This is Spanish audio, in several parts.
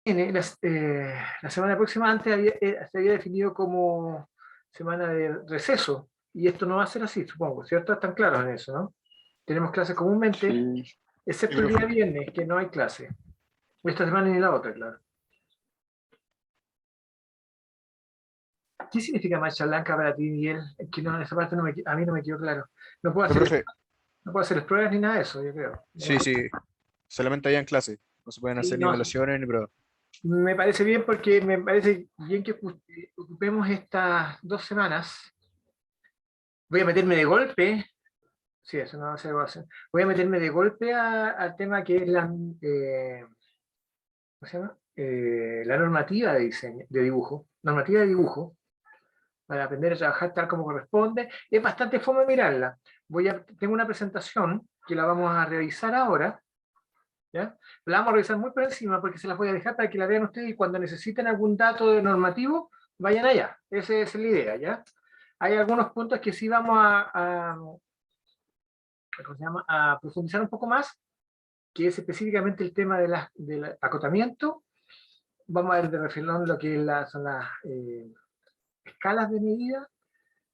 La semana próxima antes se había definido como semana de receso, y esto no va a ser así, supongo, ¿cierto? Están claros en eso, ¿no? Tenemos clases comúnmente, Sí, sí, excepto el día profe. viernes, que no hay clase. Esta semana ni la otra, claro. ¿Qué significa mancha blanca para ti, Miguel? Es que no, esa parte a mí no me quedó claro. No puedo hacer, Profe, no puedo hacer pruebas ni nada de eso, yo creo. sí, sí, solamente allá en clase. No se pueden Sí, hacer ni no, evaluaciones ni pruebas. me parece bien porque me parece bien que ocupemos estas 2 semanas. Voy a meterme de golpe, sí, eso no va a ser evaluación. Voy a meterme de golpe al tema que es ¿cómo se llama? La normativa de diseño, de dibujo, normativa de dibujo, para aprender a trabajar tal como corresponde. Es bastante fome mirarla. Tengo una presentación que la vamos a revisar ahora, ¿ya? La vamos a revisar muy por encima porque se las voy a dejar para que la vean ustedes y cuando necesiten algún dato de normativo, vayan allá. Esa es la idea, ¿ya? Hay algunos puntos que sí vamos ¿cómo se llama? A profundizar un poco más, que es específicamente el tema del acotamiento. Vamos a ver de refilón lo que son las escalas de medida,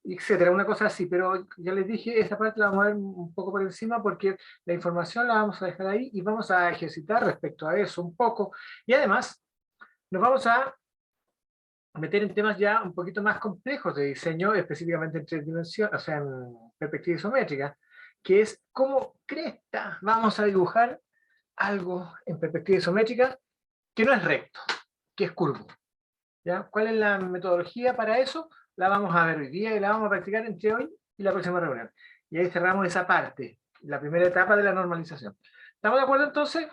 etcétera, una cosa así, pero ya les dije, esta parte la vamos a ver un poco por encima porque la información la vamos a dejar ahí y vamos a ejercitar respecto a eso un poco. Y además, nos vamos a meter en temas ya un poquito más complejos de diseño, específicamente en 3 dimensiones, o sea, en perspectiva isométrica, que es cómo cresta vamos a dibujar algo en perspectiva isométrica que no es recto, que es curvo. ¿Ya? ¿Cuál es la metodología para eso? La vamos a ver hoy día y la vamos a practicar entre hoy y la próxima reunión. Y ahí cerramos esa parte, la primera etapa de la normalización. ¿Estamos de acuerdo entonces?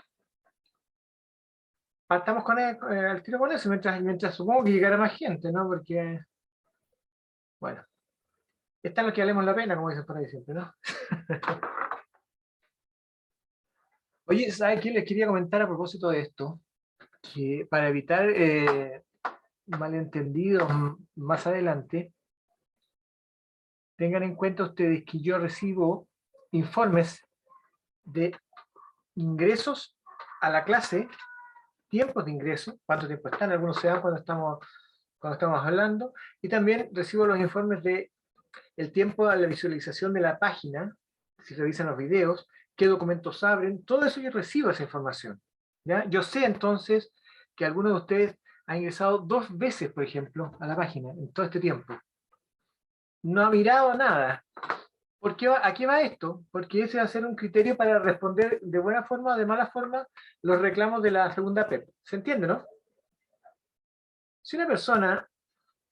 Partamos al tiro con eso, mientras supongo que llegará más gente, ¿no? Porque, bueno, está lo que valemos la pena, como dicen por ahí siempre, ¿no? Oye, ¿sabes qué? Les quería comentar a propósito de esto, que para evitar malentendidos más adelante, tengan en cuenta ustedes que yo recibo informes de ingresos a la clase, tiempos de ingreso, cuánto tiempo están, algunos se dan cuando estamos hablando, y también recibo los informes de el tiempo a la visualización de la página, si revisan los videos, qué documentos abren, todo eso yo recibo esa información. ¿Ya? Yo sé entonces que algunos de ustedes han ingresado 2 veces, por ejemplo, a la página en todo este tiempo. No ha mirado nada. ¿A qué va esto? Porque ese va a ser un criterio para responder de buena forma o de mala forma los reclamos de la segunda PEP. ¿Se entiende, no? Si una persona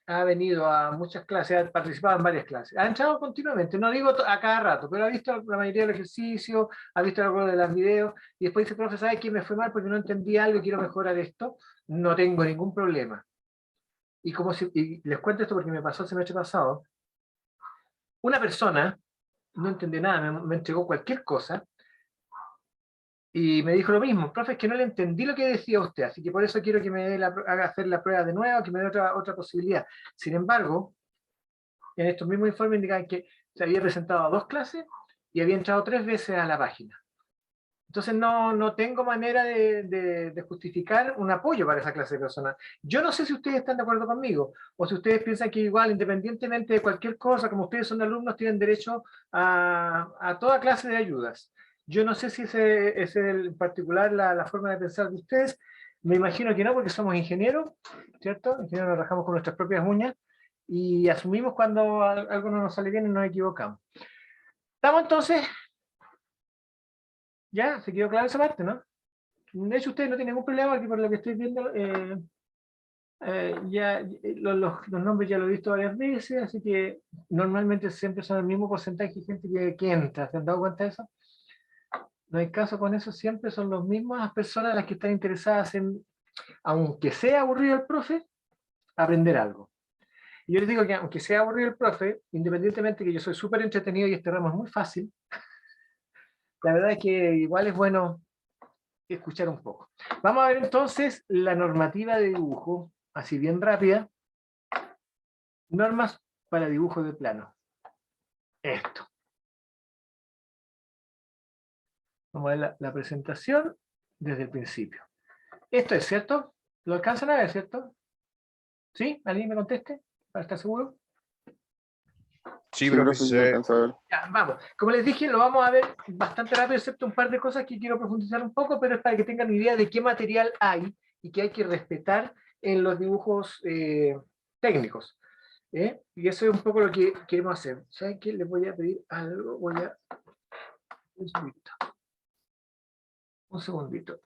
ha venido a muchas clases, ha participado en varias clases, ha entrado continuamente, no digo a cada rato, pero ha visto la mayoría de los ejercicios, ha visto algo de los videos, y después dice, profe, ¿sabes qué? Me fue mal porque no entendí algo y quiero mejorar esto. No tengo ningún problema. Y les cuento esto porque me pasó el semestre pasado. Una persona no entendió nada, me entregó cualquier cosa, y me dijo lo mismo, profe, es que no le entendí lo que decía usted, así que por eso quiero que haga hacer la prueba de nuevo, que me dé otra posibilidad. Sin embargo, en estos mismos informes indican que se había presentado a 2 clases y había entrado 3 veces a la página. Entonces no tengo manera de justificar un apoyo para esa clase de personas. Yo no sé si ustedes están de acuerdo conmigo, o si ustedes piensan que igual, independientemente de cualquier cosa, como ustedes son alumnos, tienen derecho a toda clase de ayudas. Yo no sé si ese es en particular la forma de pensar de ustedes. Me imagino que no, porque somos ingenieros, ¿cierto? Ingenieros nos rajamos con nuestras propias uñas y asumimos cuando algo no nos sale bien y nos equivocamos. ¿Estamos entonces? ¿Ya? ¿Se quedó claro esa parte, no? De hecho, usted no tiene ningún problema, que por lo que estoy viendo, ya los nombres ya lo he visto varias veces, así que normalmente siempre son el mismo porcentaje de gente que entra. ¿Se han dado cuenta de eso? No hay caso con eso, siempre son las mismas personas las que están interesadas en, aunque sea aburrido el profe, aprender algo. Y yo les digo que aunque sea aburrido el profe, independientemente que yo soy súper entretenido y este ramo es muy fácil, la verdad es que igual es bueno escuchar un poco. Vamos a ver entonces la normativa de dibujo, así bien rápida. Normas para dibujo de plano. Esto. Vamos a ver la presentación desde el principio. Esto es cierto. ¿Lo alcanzan a ver, cierto? ¿Sí? ¿Alguien me conteste? ¿Para estar seguro? Sí, Sí, profe, profe, sí sí se se ve. alcanza a ver. Ya, vamos. Como les dije, lo vamos a ver bastante rápido, excepto un par de cosas que quiero profundizar un poco, pero es para que tengan una idea de qué material hay y que hay que respetar en los dibujos técnicos. Y eso es un poco lo que queremos hacer. ¿Saben qué? Les voy a pedir algo. Voy a... Un segundito. Un segundito.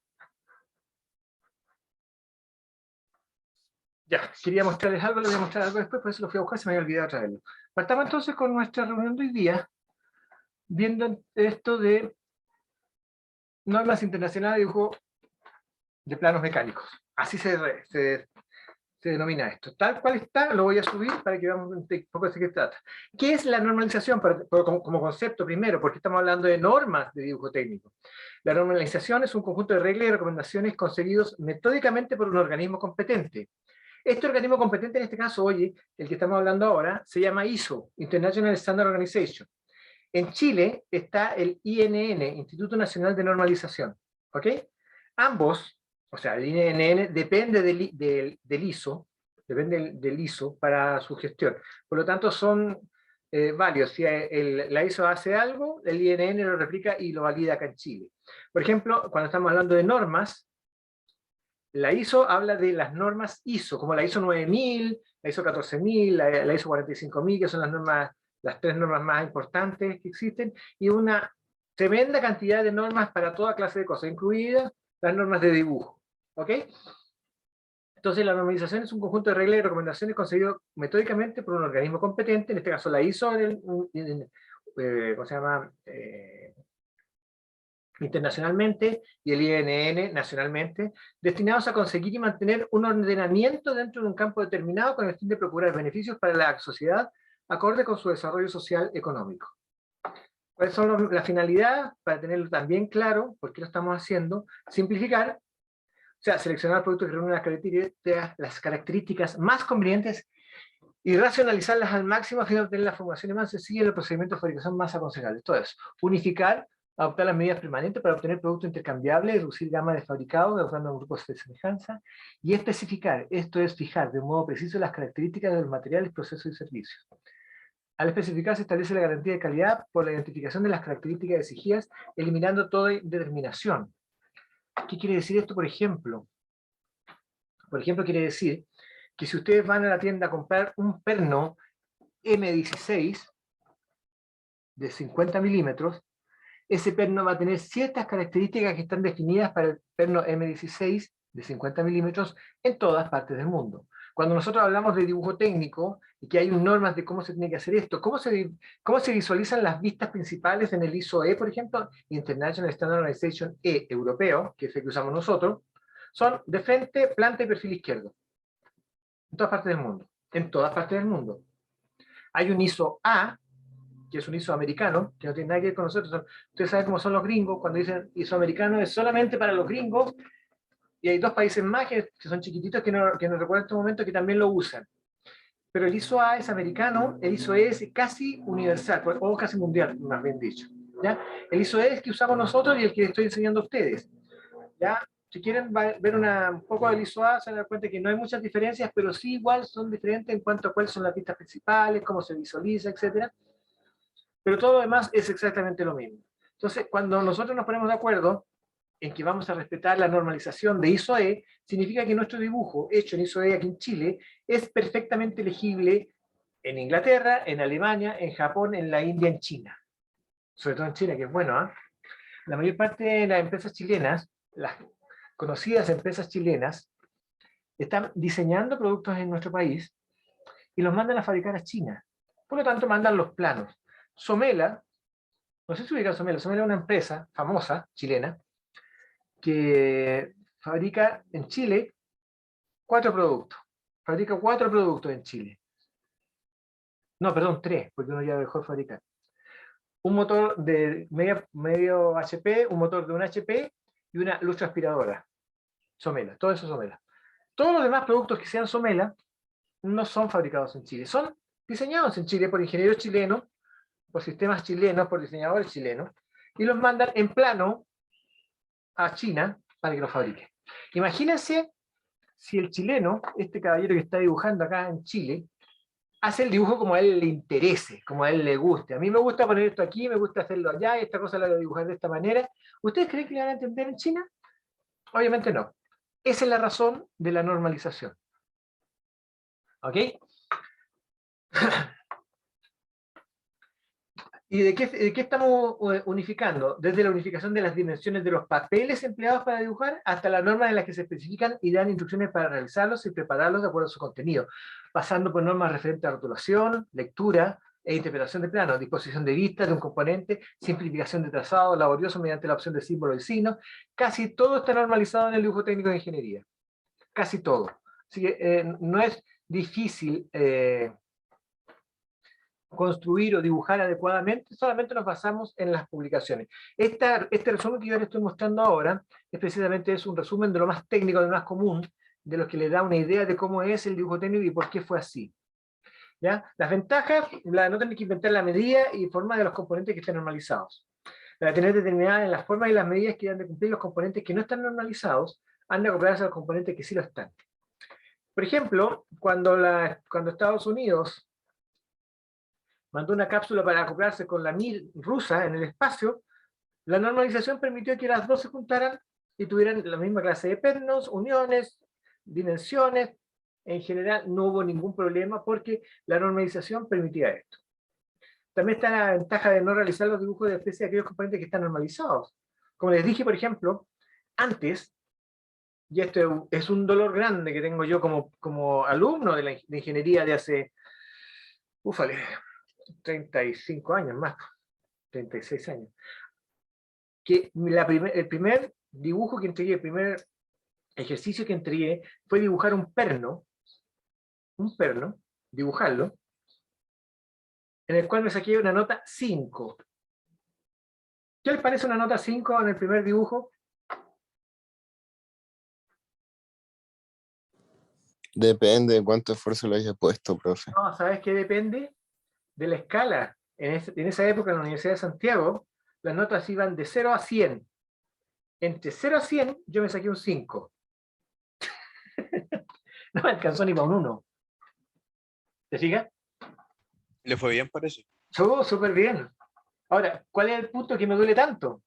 Ya, quería mostrarles algo, les voy a mostrar algo después, por eso lo fui a buscar, se me había olvidado traerlo. Partamos entonces con nuestra reunión de hoy día, viendo esto de normas internacionales de dibujo de planos mecánicos. Así se denomina esto. Tal cual está, lo voy a subir para que veamos un poco de qué trata. ¿Qué es la normalización como concepto primero? Porque estamos hablando de normas de dibujo técnico. La normalización es un conjunto de reglas y recomendaciones conseguidos metódicamente por un organismo competente. Este organismo competente en este caso, oye, el que estamos hablando ahora, se llama ISO, International Standard Organization. En Chile está el INN, Instituto Nacional de Normalización. ¿Ok? Ambos, o sea, el INN depende del ISO, depende del ISO para su gestión. Por lo tanto, son varios. Si la ISO hace algo, el INN lo replica y lo valida acá en Chile. Por ejemplo, cuando estamos hablando de normas, la ISO habla de las normas ISO, como la ISO 9000, la ISO 14000, la ISO 45000, que son las tres normas más importantes que existen, y una tremenda cantidad de normas para toda clase de cosas, incluidas las normas de dibujo. ¿Ok? Entonces la normalización es un conjunto de reglas y recomendaciones conseguido metódicamente por un organismo competente, en este caso la ISO, ¿cómo se llama? Internacionalmente y el INN nacionalmente, destinados a conseguir y mantener un ordenamiento dentro de un campo determinado con el fin de procurar beneficios para la sociedad acorde con su desarrollo social económico. ¿Cuáles son las finalidades? Para tenerlo también claro, por qué lo estamos haciendo, simplificar, o sea, seleccionar productos que reúnen las características más convenientes y racionalizarlas al máximo a fin de obtener las formulaciones más sencillas y los procedimientos de fabricación más aconsejables. Todo eso. Unificar, adoptar las medidas permanentes para obtener productos intercambiables, reducir gama de fabricados, adoptando grupos de semejanza, y especificar, esto es fijar de un modo preciso las características de los materiales, procesos y servicios. Al especificar se establece la garantía de calidad por la identificación de las características exigidas, eliminando toda indeterminación. ¿Qué quiere decir esto, por ejemplo? Por ejemplo, quiere decir que si ustedes van a la tienda a comprar un perno M16 de 50 milímetros, ese perno va a tener ciertas características que están definidas para el perno M16 de 50 milímetros en todas partes del mundo. Cuando nosotros hablamos de dibujo técnico y que hay normas de cómo se tiene que hacer esto, cómo se visualizan las vistas principales en el ISO-E, por ejemplo, International Standard Organization E europeo, que es el que usamos nosotros, son de frente, planta y perfil izquierdo. En todas partes del mundo. En todas partes del mundo. Hay un ISO-A, que es un ISO americano, que no tiene nada que ver con nosotros. Ustedes saben cómo son los gringos, cuando dicen ISO americano es solamente para los gringos, y hay dos países más que son chiquititos que no recuerdo en este momento que también lo usan. Pero el ISO A es americano, el ISO E es casi universal, o casi mundial, más bien dicho. ¿Ya? El ISO E es que usamos nosotros y el que estoy enseñando a ustedes. ¿Ya? Si quieren ver un poco del ISO A, se van a dar cuenta que no hay muchas diferencias, pero sí igual son diferentes en cuanto a cuáles son las pistas principales, cómo se visualiza, etc. Pero todo lo demás es exactamente lo mismo. Entonces, cuando nosotros nos ponemos de acuerdo en que vamos a respetar la normalización de ISO-E, significa que nuestro dibujo, hecho en ISO-E aquí en Chile, es perfectamente legible en Inglaterra, en Alemania, en Japón, en la India, en China. Sobre todo en China, que es bueno, ¿eh? La mayor parte de las empresas chilenas, las conocidas empresas chilenas, están diseñando productos en nuestro país y los mandan a fabricar a China. Por lo tanto, mandan los planos. Somela, no sé si ubican Somela, Somela es una empresa famosa, chilena, que fabrica en Chile 4 productos. Fabrica 4 productos en Chile. No, perdón, 3, porque uno ya dejó de fabricar. Un motor de medio HP, un motor de un HP y una lustre aspiradora. Somela, todo eso es Somela. Todos los demás productos que sean Somela no son fabricados en Chile, son diseñados en Chile por ingenieros chilenos, por sistemas chilenos, por diseñadores chilenos, y los mandan en plano a China para que los fabriquen. Imagínense si el chileno, este caballero que está dibujando acá en Chile, hace el dibujo como a él le interese, como a él le guste. A mí me gusta poner esto aquí, me gusta hacerlo allá, esta cosa la voy a dibujar de esta manera. ¿Ustedes creen que le van a entender en China? Obviamente no. Esa es la razón de la normalización. ¿Ok? ¿Y de qué estamos unificando? Desde la unificación de las dimensiones de los papeles empleados para dibujar hasta las normas en las que se especifican y dan instrucciones para realizarlos y prepararlos de acuerdo a su contenido, pasando por normas referentes a rotulación, lectura e interpretación de planos, disposición de vistas de un componente, simplificación de trazado laborioso mediante la opción de símbolos y signos. Casi todo está normalizado en el dibujo técnico de ingeniería. Casi todo. Así que no es difícil construir o dibujar adecuadamente, solamente nos basamos en las publicaciones. Este resumen que yo les estoy mostrando ahora es precisamente un resumen de lo más técnico, de lo más común, de lo que le da una idea de cómo es el dibujo técnico y por qué fue así. ¿Ya? Las ventajas, la no tener que inventar la medida y forma de los componentes que estén normalizados. La de tener determinadas en las formas y las medidas que han de cumplir los componentes que no están normalizados, han de acoplarse a los componentes que sí lo están. Por ejemplo, cuando Estados Unidos mandó una cápsula para acoplarse con la Mir rusa en el espacio, la normalización permitió que las dos se juntaran y tuvieran la misma clase de pernos, uniones, dimensiones. En general no hubo ningún problema porque la normalización permitía esto. También está la ventaja de no realizar los dibujos de especie de aquellos componentes que están normalizados. Como les dije, por ejemplo, antes, y esto es un dolor grande que tengo yo como alumno de ingeniería de hace, 35 años más, 36 años, que el primer dibujo que entregué, el primer ejercicio que entregué fue dibujar un perno, dibujarlo, en el cual me saqué una nota 5. ¿Qué les parece una nota 5 en el primer dibujo? Depende de cuánto esfuerzo le haya puesto, profe. No, ¿sabes qué depende? De la escala. En esa época en la Universidad de Santiago, las notas iban de 0 a 100. Entre 0 a 100 yo me saqué un 5. No me alcanzó ni para un 1. ¿Te fijas? Le fue bien, parece. Súper bien. Ahora, ¿cuál es el punto que me duele tanto?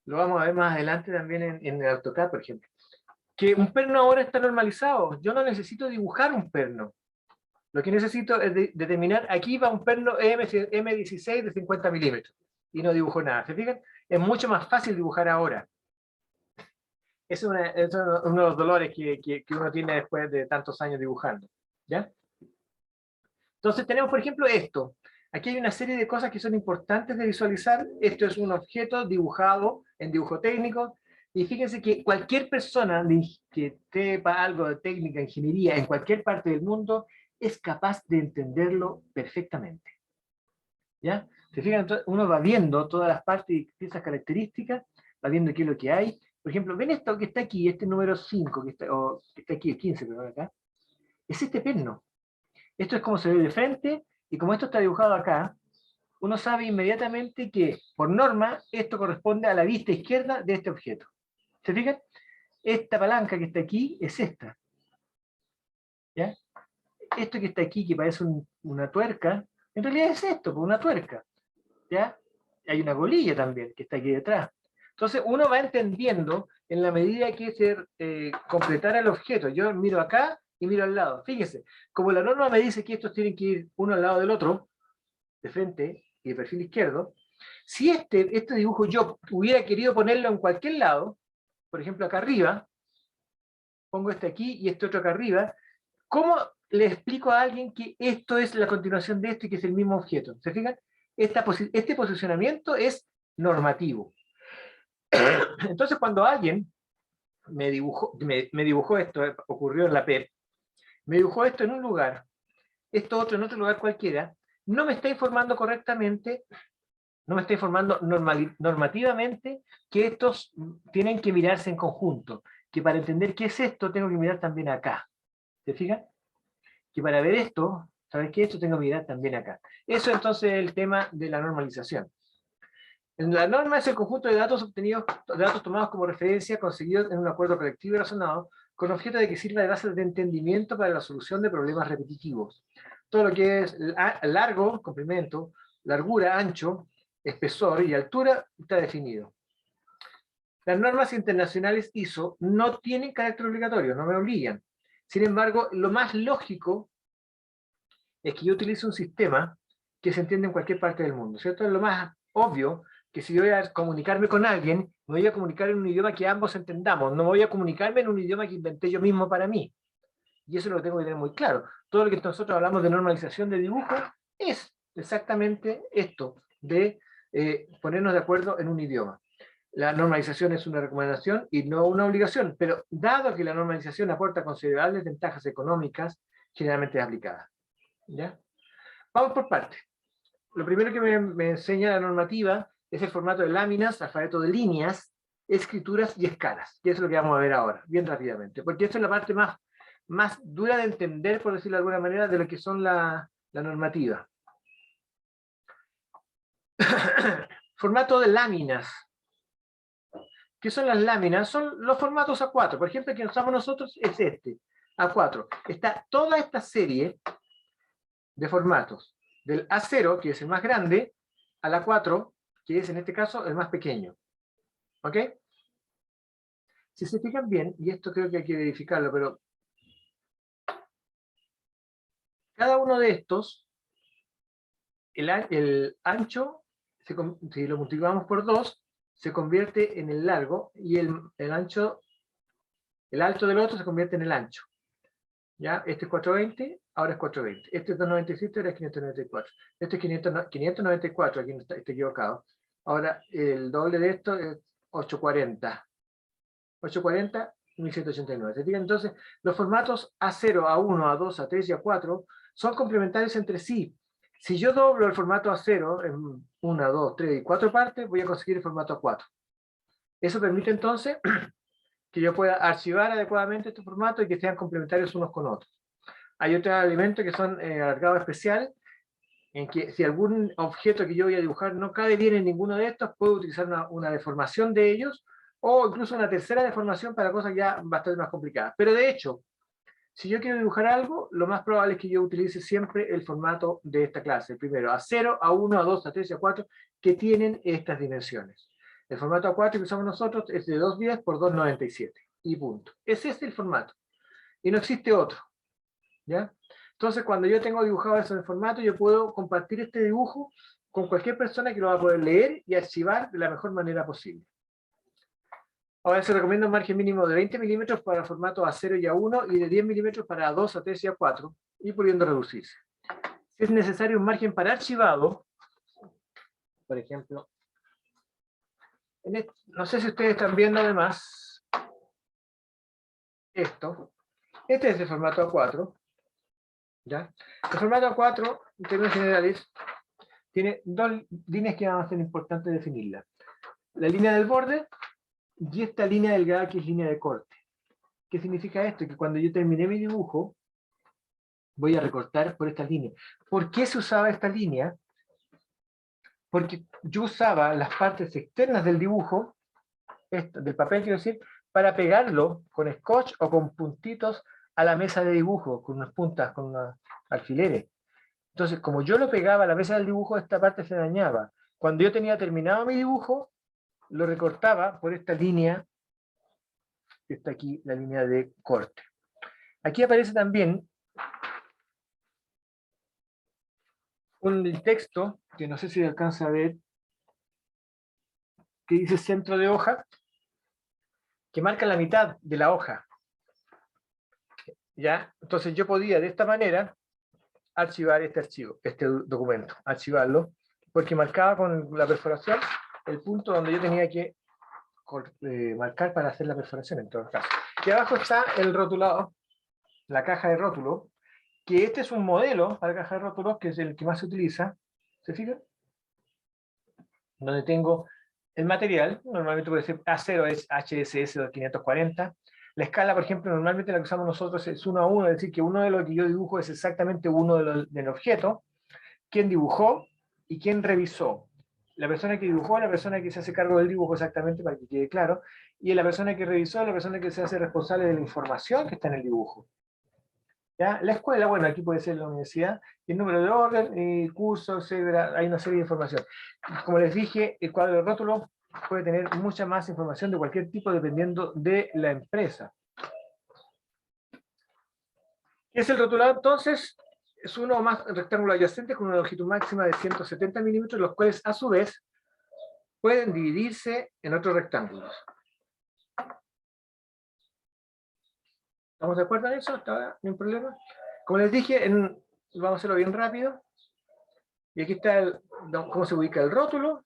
Lo vamos a ver más adelante también en el AutoCAD, por ejemplo. Que un perno ahora está normalizado. Yo no necesito dibujar un perno. Lo que necesito es determinar, aquí va un perno M16 de 50 milímetros. Y no dibujo nada. ¿Se fijan? Es mucho más fácil dibujar ahora. Es uno de los dolores que uno tiene después de tantos años dibujando. ¿Ya? Entonces tenemos, por ejemplo, esto. Aquí hay una serie de cosas que son importantes de visualizar. Esto es un objeto dibujado en dibujo técnico. Y fíjense que cualquier persona que sepa algo de técnica, ingeniería, en cualquier parte del mundo, es capaz de entenderlo perfectamente. ¿Ya? ¿Se fijan? Entonces, uno va viendo todas las partes y esas características, va viendo qué es lo que hay. Por ejemplo, ven esto que está aquí, este número 5, que está aquí, el 15, perdón, acá. Es este perno. Esto es como se ve de frente, y como esto está dibujado acá, uno sabe inmediatamente que, por norma, esto corresponde a la vista izquierda de este objeto. ¿Se fijan? Esta palanca que está aquí es esta. ¿Ya? Esto que está aquí, que parece una tuerca, en realidad es esto, una tuerca. ¿Ya? Hay una bolilla también, que está aquí detrás. Entonces, uno va entendiendo en la medida que se completara el objeto. Yo miro acá y miro al lado. Fíjese, como la norma me dice que estos tienen que ir uno al lado del otro, de frente y de perfil izquierdo, si este dibujo yo hubiera querido ponerlo en cualquier lado, por ejemplo acá arriba, pongo este aquí y este otro acá arriba, ¿cómo le explico a alguien que esto es la continuación de esto y que es el mismo objeto? ¿Se fijan? Este posicionamiento es normativo. Entonces cuando alguien me dibujó esto, ocurrió en la PEP, me dibujó esto en un lugar, esto otro en otro lugar cualquiera, no me está informando correctamente, no me está informando normativamente que estos tienen que mirarse en conjunto, que para entender qué es esto tengo que mirar también acá. ¿Se fijan? Que para ver esto, ¿sabes qué? Esto tengo que mirar también acá. Eso entonces es el tema de la normalización. La norma es el conjunto de datos obtenidos, datos tomados como referencia, conseguidos en un acuerdo colectivo y razonado, con objeto de que sirva de base de entendimiento para la solución de problemas repetitivos. Todo lo que es largo, complemento, largura, ancho, espesor y altura está definido. Las normas internacionales ISO no tienen carácter obligatorio, no me obligan. Sin embargo, lo más lógico es que yo utilice un sistema que se entiende en cualquier parte del mundo, ¿cierto? Es lo más obvio que si yo voy a comunicarme con alguien, me voy a comunicar en un idioma que ambos entendamos, no voy a comunicarme en un idioma que inventé yo mismo para mí. Y eso lo tengo que tener muy claro. Todo lo que nosotros hablamos de normalización de dibujo es exactamente esto, de ponernos de acuerdo en un idioma. La normalización es una recomendación y no una obligación, pero dado que la normalización aporta considerables ventajas económicas, generalmente es aplicada. ¿Ya? Vamos por partes. Lo primero que me enseña la normativa es el formato de láminas, alfabeto de líneas, escrituras y escalas. Y eso es lo que vamos a ver ahora, bien rápidamente, porque esta es la parte más dura de entender, por decirlo de alguna manera, de lo que son la normativa. Formato de láminas. ¿Qué son las láminas? Son los formatos A4. Por ejemplo, el que usamos nosotros es este, A4. Está toda esta serie de formatos, del A0, que es el más grande, al A4, que es en este caso el más pequeño. ¿Ok? Si se fijan bien, y esto creo que hay que verificarlo, pero cada uno de estos, el ancho, si lo multiplicamos por 2, se convierte en el largo, y el ancho, el alto del otro se convierte en el ancho. ¿Ya? Este es 420, ahora es 420. Este es 297, ahora es 594. Este es 594, aquí no está equivocado. Ahora el doble de esto es 840. 840, 1189. ¿Se fijan? Entonces, los formatos A0, A1, A2, A3 y A4 son complementarios entre sí. Si yo doblo el formato A0 en 1, 2, 3 y 4 partes, voy a conseguir el formato A4. Eso permite entonces que yo pueda archivar adecuadamente estos formatos y que sean complementarios unos con otros. Hay otros elementos que son alargado especial, en que si algún objeto que yo voy a dibujar no cabe bien en ninguno de estos, puedo utilizar una deformación de ellos, o incluso una tercera deformación para cosas ya bastante más complicadas. Pero de hecho, si yo quiero dibujar algo, lo más probable es que yo utilice siempre el formato de esta clase. Primero, A0, A1, A2, A3 y A4, que tienen estas dimensiones. El formato A4 que usamos nosotros es de 210 por 297. Y punto. Es este el formato. Y no existe otro. ¿Ya? Entonces, cuando yo tengo dibujado eso en el formato, yo puedo compartir este dibujo con cualquier persona que lo va a poder leer y archivar de la mejor manera posible. Ahora se recomienda un margen mínimo de 20 milímetros para formato A0 y A1 y de 10 milímetros para A2, A3 y A4, y pudiendo reducirse. Si es necesario un margen para archivado, por ejemplo, no sé si ustedes están viendo además esto. Este es el formato A4. ¿Ya? El formato A4, en términos generales, tiene dos líneas que van a ser importantes definirlas. La línea del borde y esta línea delgada que es línea de corte. ¿Qué significa esto? Que cuando yo terminé mi dibujo, voy a recortar por esta línea. ¿Por qué se usaba esta línea? Porque yo usaba las partes externas del dibujo, del papel quiero decir, para pegarlo con scotch o con puntitos a la mesa de dibujo, con unas puntas, con unos alfileres. Entonces, como yo lo pegaba a la mesa del dibujo, esta parte se dañaba. Cuando yo tenía terminado mi dibujo, lo recortaba por esta línea, que está aquí, la línea de corte. Aquí aparece también un texto, que no sé si alcanza a ver, que dice centro de hoja, que marca la mitad de la hoja. ¿Ya? Entonces yo podía de esta manera archivar este documento, archivarlo, porque marcaba con la perforación el punto donde yo tenía que marcar para hacer la perforación en todo caso. Y abajo está el rotulado, la caja de rótulo, que este es un modelo para caja de rótulos, que es el que más se utiliza, ¿se fijan? Donde tengo el material, normalmente puede ser A0 es HSS 540, la escala, por ejemplo, normalmente la que usamos nosotros es 1 a 1, es decir, que uno de los que yo dibujo es exactamente uno del objeto, quién dibujó y quién revisó. La persona que dibujó, la persona que se hace cargo del dibujo exactamente, para que quede claro, y la persona que revisó, la persona que se hace responsable de la información que está en el dibujo. ¿Ya? La escuela, bueno, aquí puede ser la universidad, y el número de orden, y curso, etcétera, hay una serie de información. Como les dije, el cuadro de rótulo puede tener mucha más información de cualquier tipo dependiendo de la empresa. ¿Qué es el rotulado entonces? Es uno o más rectángulos adyacentes con una longitud máxima de 170 milímetros, los cuales a su vez pueden dividirse en otros rectángulos. ¿Estamos de acuerdo en eso? ¿Hasta ahora? ¿No hay problema? Como les dije, vamos a hacerlo bien rápido. Y aquí está cómo se ubica el rótulo,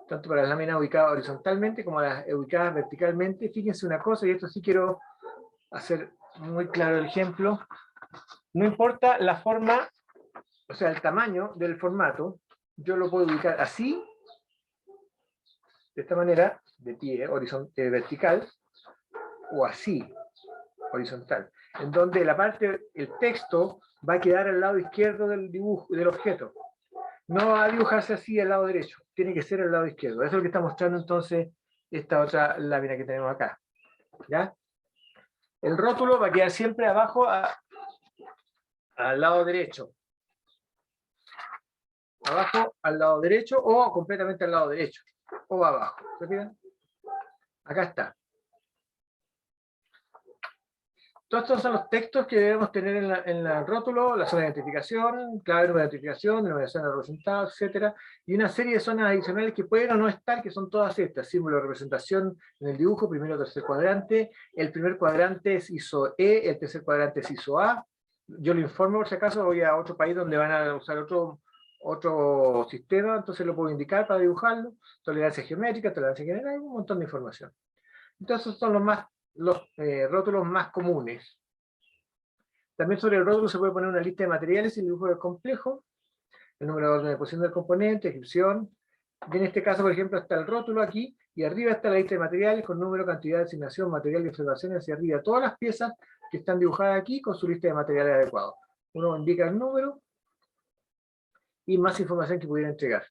tanto para las láminas ubicadas horizontalmente como las ubicadas verticalmente. Fíjense una cosa, y esto sí quiero hacer muy claro el ejemplo. No importa la forma, o sea, el tamaño del formato, yo lo puedo ubicar así, de esta manera, de pie, vertical, o así, horizontal, en donde el texto va a quedar al lado izquierdo del dibujo, del objeto. No va a dibujarse así al lado derecho, tiene que ser al lado izquierdo. Eso es lo que está mostrando entonces esta otra lámina que tenemos acá. ¿Ya? El rótulo va a quedar siempre abajo al lado derecho. Abajo al lado derecho o completamente al lado derecho. O abajo. ¿Se fijan? Acá está. Todos estos son los textos que debemos tener en el rótulo, la zona de identificación, clave de identificación, denominación de resultados, etc. Y una serie de zonas adicionales que pueden o no estar, que son todas estas. Símbolo de representación en el dibujo, primero o tercer cuadrante. El primer cuadrante es ISO E, el tercer cuadrante es ISO A. Yo lo informo por si acaso, voy a otro país donde van a usar otro sistema, entonces lo puedo indicar para dibujarlo. Tolerancia geométrica, tolerancia general, un montón de información. Entonces son los rótulos más comunes. También sobre el rótulo se puede poner una lista de materiales y el dibujo del complejo, el número de orden de posición del componente, descripción. En este caso, por ejemplo, está el rótulo aquí, y arriba está la lista de materiales con número, cantidad, asignación, material de observación hacia arriba. Todas las piezas que están dibujadas aquí con su lista de materiales adecuados. Uno indica el número y más información que pudiera entregar.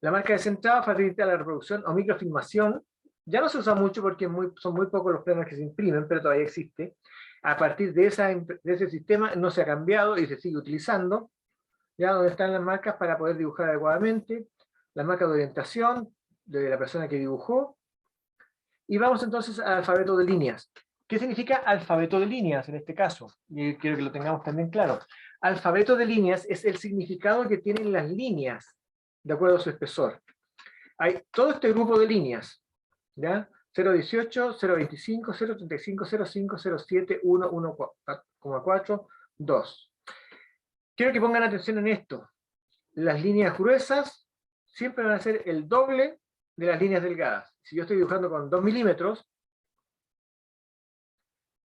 La marca descentrada facilita la reproducción o microfilmación. Ya no se usa mucho porque son muy pocos los planos que se imprimen, pero todavía existe. A partir de ese sistema no se ha cambiado y se sigue utilizando. Ya donde están las marcas para poder dibujar adecuadamente. Las marcas de orientación de la persona que dibujó. Y vamos entonces al alfabeto de líneas. ¿Qué significa alfabeto de líneas en este caso? Y quiero que lo tengamos también claro. Alfabeto de líneas es el significado que tienen las líneas de acuerdo a su espesor. Hay todo este grupo de líneas, ¿ya? 0,18, 0,25, 0,35, 0,5, 0,7, 1, 1,4, 2. Quiero que pongan atención en esto. Las líneas gruesas siempre van a ser el doble de las líneas delgadas. Si yo estoy dibujando con 2 milímetros,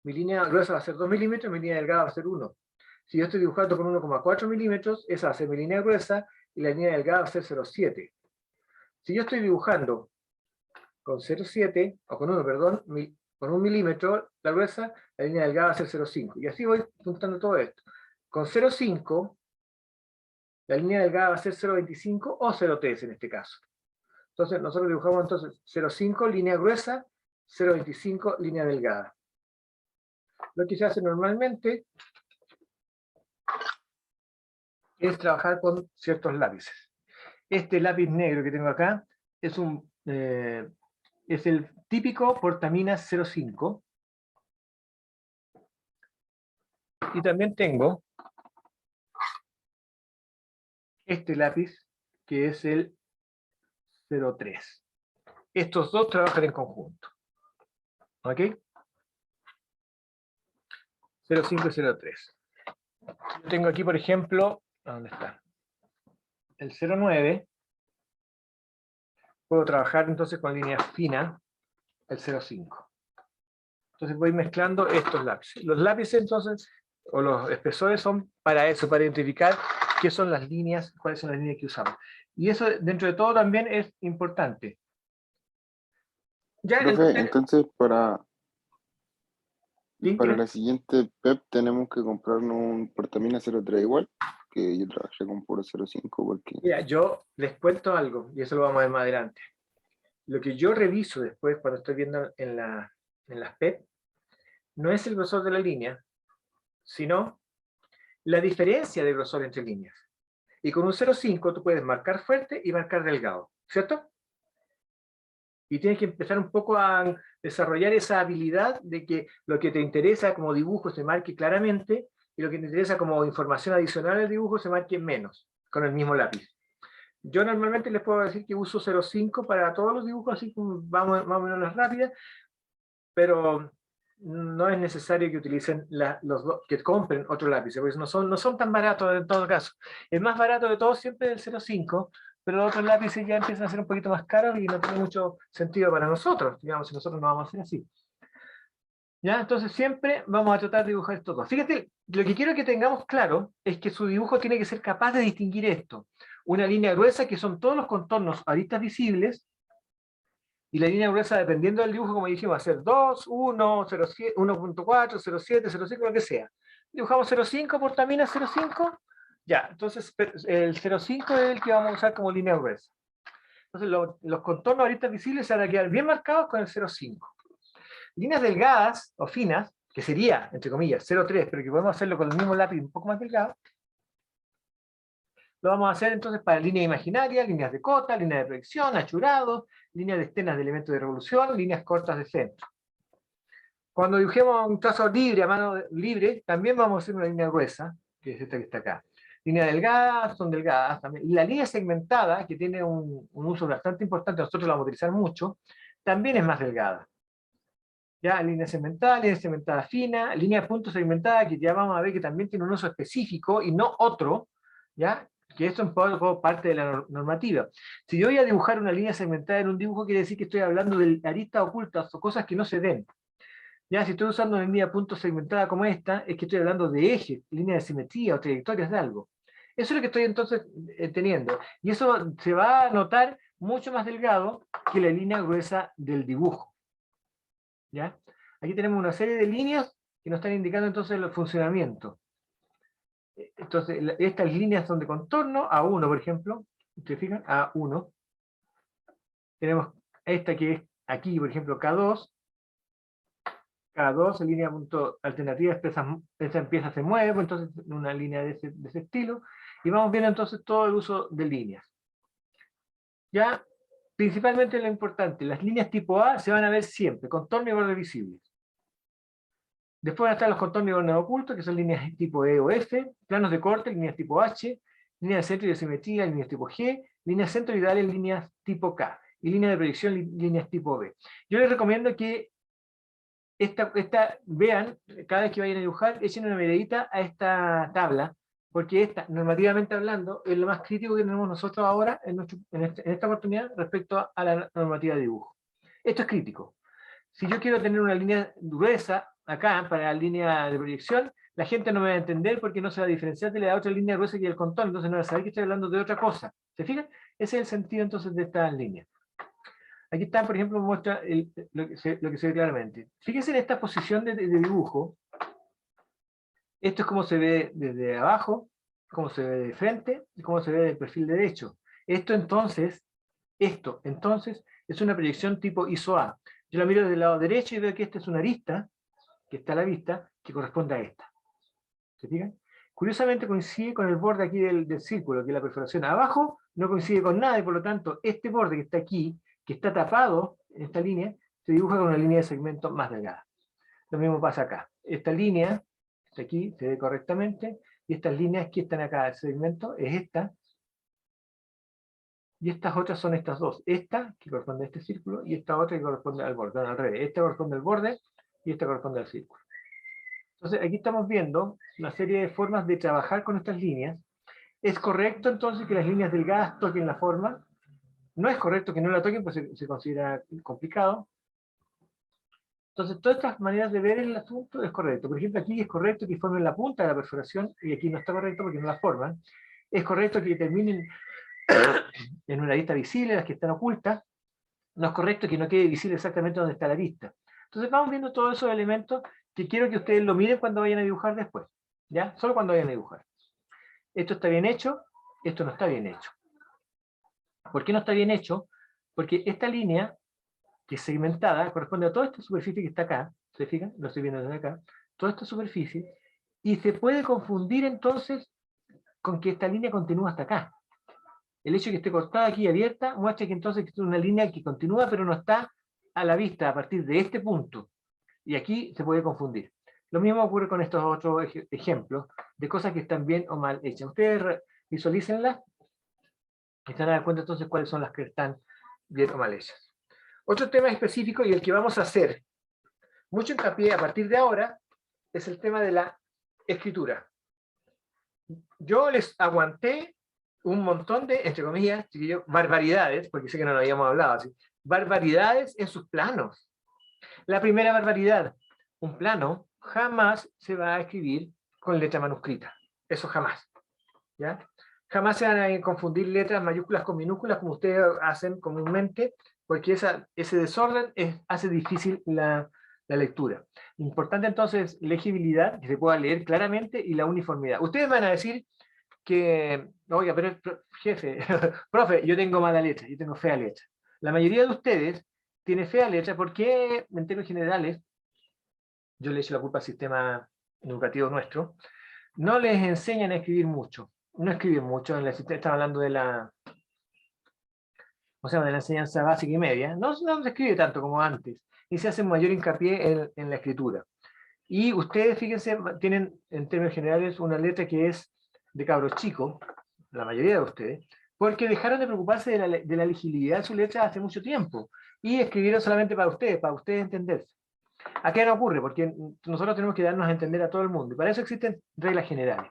mi línea gruesa va a ser 2 milímetros, mi línea delgada va a ser 1. Si yo estoy dibujando con 1,4 milímetros, esa va a ser mi línea gruesa y la línea delgada va a ser 0,7. Si yo estoy dibujando con 0,7, o con 1, perdón, con 1 milímetro la gruesa, la línea delgada va a ser 0,5. Y así voy juntando todo esto. Con 0,5, la línea delgada va a ser 0,25 o 0,3 en este caso. Entonces nosotros dibujamos entonces 0,5 línea gruesa, 0,25 línea delgada. Lo que se hace normalmente es trabajar con ciertos lápices. Este lápiz negro que tengo acá es el típico Portaminas 05. Y también tengo este lápiz que es el 03. Estos dos trabajan en conjunto. ¿Ok? 05 y 03. Yo tengo aquí, por ejemplo, ¿dónde está? El 09. Puedo trabajar entonces con líneas finas, el 05. Entonces voy mezclando estos lápices. Los lápices entonces, o los espesores son para eso, para identificar qué son las líneas, cuáles son las líneas que usamos. Y eso dentro de todo también es importante. Ya Profe, entonces ¿sí? para la siguiente PEP tenemos que comprarnos un Portamina 03 igual, que yo trabajé con puro 05 porque... Mira, yo les cuento algo, y eso lo vamos a ver más adelante. lo que yo reviso después cuando estoy viendo en las PET, no es el grosor de la línea, sino la diferencia de grosor entre líneas. Y con un 0,5 tú puedes marcar fuerte y marcar delgado, ¿cierto? Y tienes que empezar un poco a desarrollar esa habilidad de que lo que te interesa como dibujo se marque claramente y lo que te interesa como información adicional al dibujo se marque menos, con el mismo lápiz. Yo normalmente les puedo decir que uso 0,5 para todos los dibujos, así como vamos más o menos las rápidas, pero no es necesario que utilicen que compren otro lápiz, porque no son tan baratos en todo caso. El más barato de todos siempre es el 0,5, pero los otros lápices ya empiezan a ser un poquito más caros y no tiene mucho sentido para nosotros, digamos, si nosotros no vamos a hacer así. ¿Ya? Entonces siempre vamos a tratar de dibujar esto todo. Fíjate, lo que quiero que tengamos claro es que su dibujo tiene que ser capaz de distinguir esto. Una línea gruesa, que son todos los contornos aristas visibles, y la línea gruesa, dependiendo del dibujo, como dijimos, va a ser 2, 1, 0,7, 1.4, 0,7, 0,5, lo que sea. Dibujamos 0,5, portamina 0,5, ya, entonces el 0,5 es el que vamos a usar como línea gruesa. Entonces los contornos aristas visibles se van a quedar bien marcados con el 0,5. Líneas delgadas o finas, que sería, entre comillas, 0,3, pero que podemos hacerlo con el mismo lápiz un poco más delgado, lo vamos a hacer entonces para líneas imaginarias, líneas de cota, líneas de proyección, achurados, líneas de escenas de elementos de revolución, líneas cortas de centro. Cuando dibujemos un trazo libre, a mano libre, también vamos a hacer una línea gruesa, que es esta que está acá. Líneas delgadas son delgadas también. Y la línea segmentada, que tiene un uso bastante importante, nosotros la vamos a utilizar mucho, también es más delgada. Ya, línea segmentada fina, línea de punto segmentada, que ya vamos a ver que también tiene un uso específico y no otro, ¿ya? Que esto es un poco parte de la normativa. Si yo voy a dibujar una línea segmentada en un dibujo, quiere decir que estoy hablando de aristas ocultas o cosas que no se ven. Ya, si estoy usando una línea de punto segmentada como esta, es que estoy hablando de ejes, líneas de simetría o trayectorias de algo. Eso es lo que estoy entonces teniendo. Y eso se va a notar mucho más delgado que la línea gruesa del dibujo. ¿Ya? Aquí tenemos una serie de líneas que nos están indicando entonces el funcionamiento. Entonces, estas líneas son de contorno, A1 por ejemplo, ¿ustedes fijan? A1. Tenemos esta que es aquí, por ejemplo, K2. K2, en línea punto alternativa, esa empieza, se mueve, pues entonces una línea de ese estilo. Y vamos viendo entonces todo el uso de líneas. Ya, principalmente lo importante, las líneas tipo A se van a ver siempre, contorno y borde visibles. Después van a estar los contornos y bordes ocultos, que son líneas tipo E o F, planos de corte, líneas tipo H, líneas de centro y de simetría, líneas tipo G, líneas centroidales, líneas tipo K, y líneas de proyección, líneas tipo B. Yo les recomiendo que vean, cada vez que vayan a dibujar, echen una miradita a esta tabla, porque esta, normativamente hablando, es lo más crítico que tenemos nosotros ahora en esta oportunidad respecto a la normativa de dibujo. Esto es crítico. Si yo quiero tener una línea gruesa acá para la línea de proyección, la gente no me va a entender porque no se va a diferenciar de la otra línea gruesa que el contorno, entonces no va a saber que estoy hablando de otra cosa. ¿Se fijan? Ese es el sentido entonces de esta línea. Aquí está, por ejemplo, muestra lo que se ve claramente. Fíjense en esta posición de dibujo. Esto es cómo se ve desde abajo, cómo se ve de frente y cómo se ve del perfil derecho. Esto entonces es una proyección tipo ISO-A. Yo la miro desde el lado derecho y veo que esta es una arista, que está a la vista, que corresponde a esta. ¿Se fijan? Curiosamente coincide con el borde aquí del círculo, que es la perforación. Abajo no coincide con nada y por lo tanto este borde que está aquí, que está tapado en esta línea, se dibuja con una línea de segmento más delgada. Lo mismo pasa acá. Esta línea, está aquí, se ve correctamente, y estas líneas que están acá, el segmento, es esta, y estas otras son estas dos. Esta, que corresponde a este círculo, y esta otra que corresponde al borde. No, al revés. Esta corresponde al borde, y esta corresponde al círculo. Entonces, aquí estamos viendo una serie de formas de trabajar con estas líneas. ¿Es correcto entonces que las líneas delgadas toquen la forma? No es correcto que no la toquen, pues se considera complicado. Entonces, todas estas maneras de ver el asunto es correcto. Por ejemplo, aquí es correcto que formen la punta de la perforación, y aquí no está correcto porque no la forman. Es correcto que terminen en una arista visible, las que están ocultas. No es correcto que no quede visible exactamente donde está la arista. Entonces, vamos viendo todos esos elementos que quiero que ustedes lo miren cuando vayan a dibujar después. ¿Ya? Solo cuando vayan a dibujar. Esto está bien hecho, esto no está bien hecho. ¿Por qué no está bien hecho? Porque esta línea, que es segmentada, corresponde a toda esta superficie que está acá, ¿se fijan? Lo estoy viendo desde acá, toda esta superficie, y se puede confundir entonces con que esta línea continúa hasta acá. El hecho de que esté cortada aquí y abierta muestra que entonces es una línea que continúa, pero no está a la vista a partir de este punto. Y aquí se puede confundir. Lo mismo ocurre con estos otros ejemplos de cosas que están bien o mal hechas. Ustedes visualícenlas y se van a dar cuenta entonces cuáles son las que están bien o mal hechas. Otro tema específico y el que vamos a hacer mucho hincapié a partir de ahora es el tema de la escritura. Yo les aguanté un montón de, entre comillas, chiquillos, barbaridades, porque sé que no lo habíamos hablado así, barbaridades en sus planos. La primera barbaridad, un plano jamás se va a escribir con letra manuscrita. Eso jamás. ¿Ya? Jamás se van a confundir letras mayúsculas con minúsculas como ustedes hacen comúnmente, porque ese desorden hace difícil la lectura. Lo importante entonces es legibilidad, que se pueda leer claramente, y la uniformidad. Ustedes van a decir que, oiga, pero jefe, profe, yo tengo mala letra, yo tengo fea letra. La mayoría de ustedes tiene fea letra porque, en términos generales, yo le echo la culpa al sistema educativo nuestro, no les enseñan a escribir mucho. No escriben mucho, están hablando de la, o sea, de la enseñanza básica y media. No se escribe tanto como antes, y se hace mayor hincapié en la escritura. Y ustedes, fíjense, tienen en términos generales una letra que es de cabros chicos, la mayoría de ustedes, porque dejaron de preocuparse de la legibilidad de su letra hace mucho tiempo, y escribieron solamente para ustedes entenderse. Acá no ocurre, porque nosotros tenemos que darnos a entender a todo el mundo, y para eso existen reglas generales.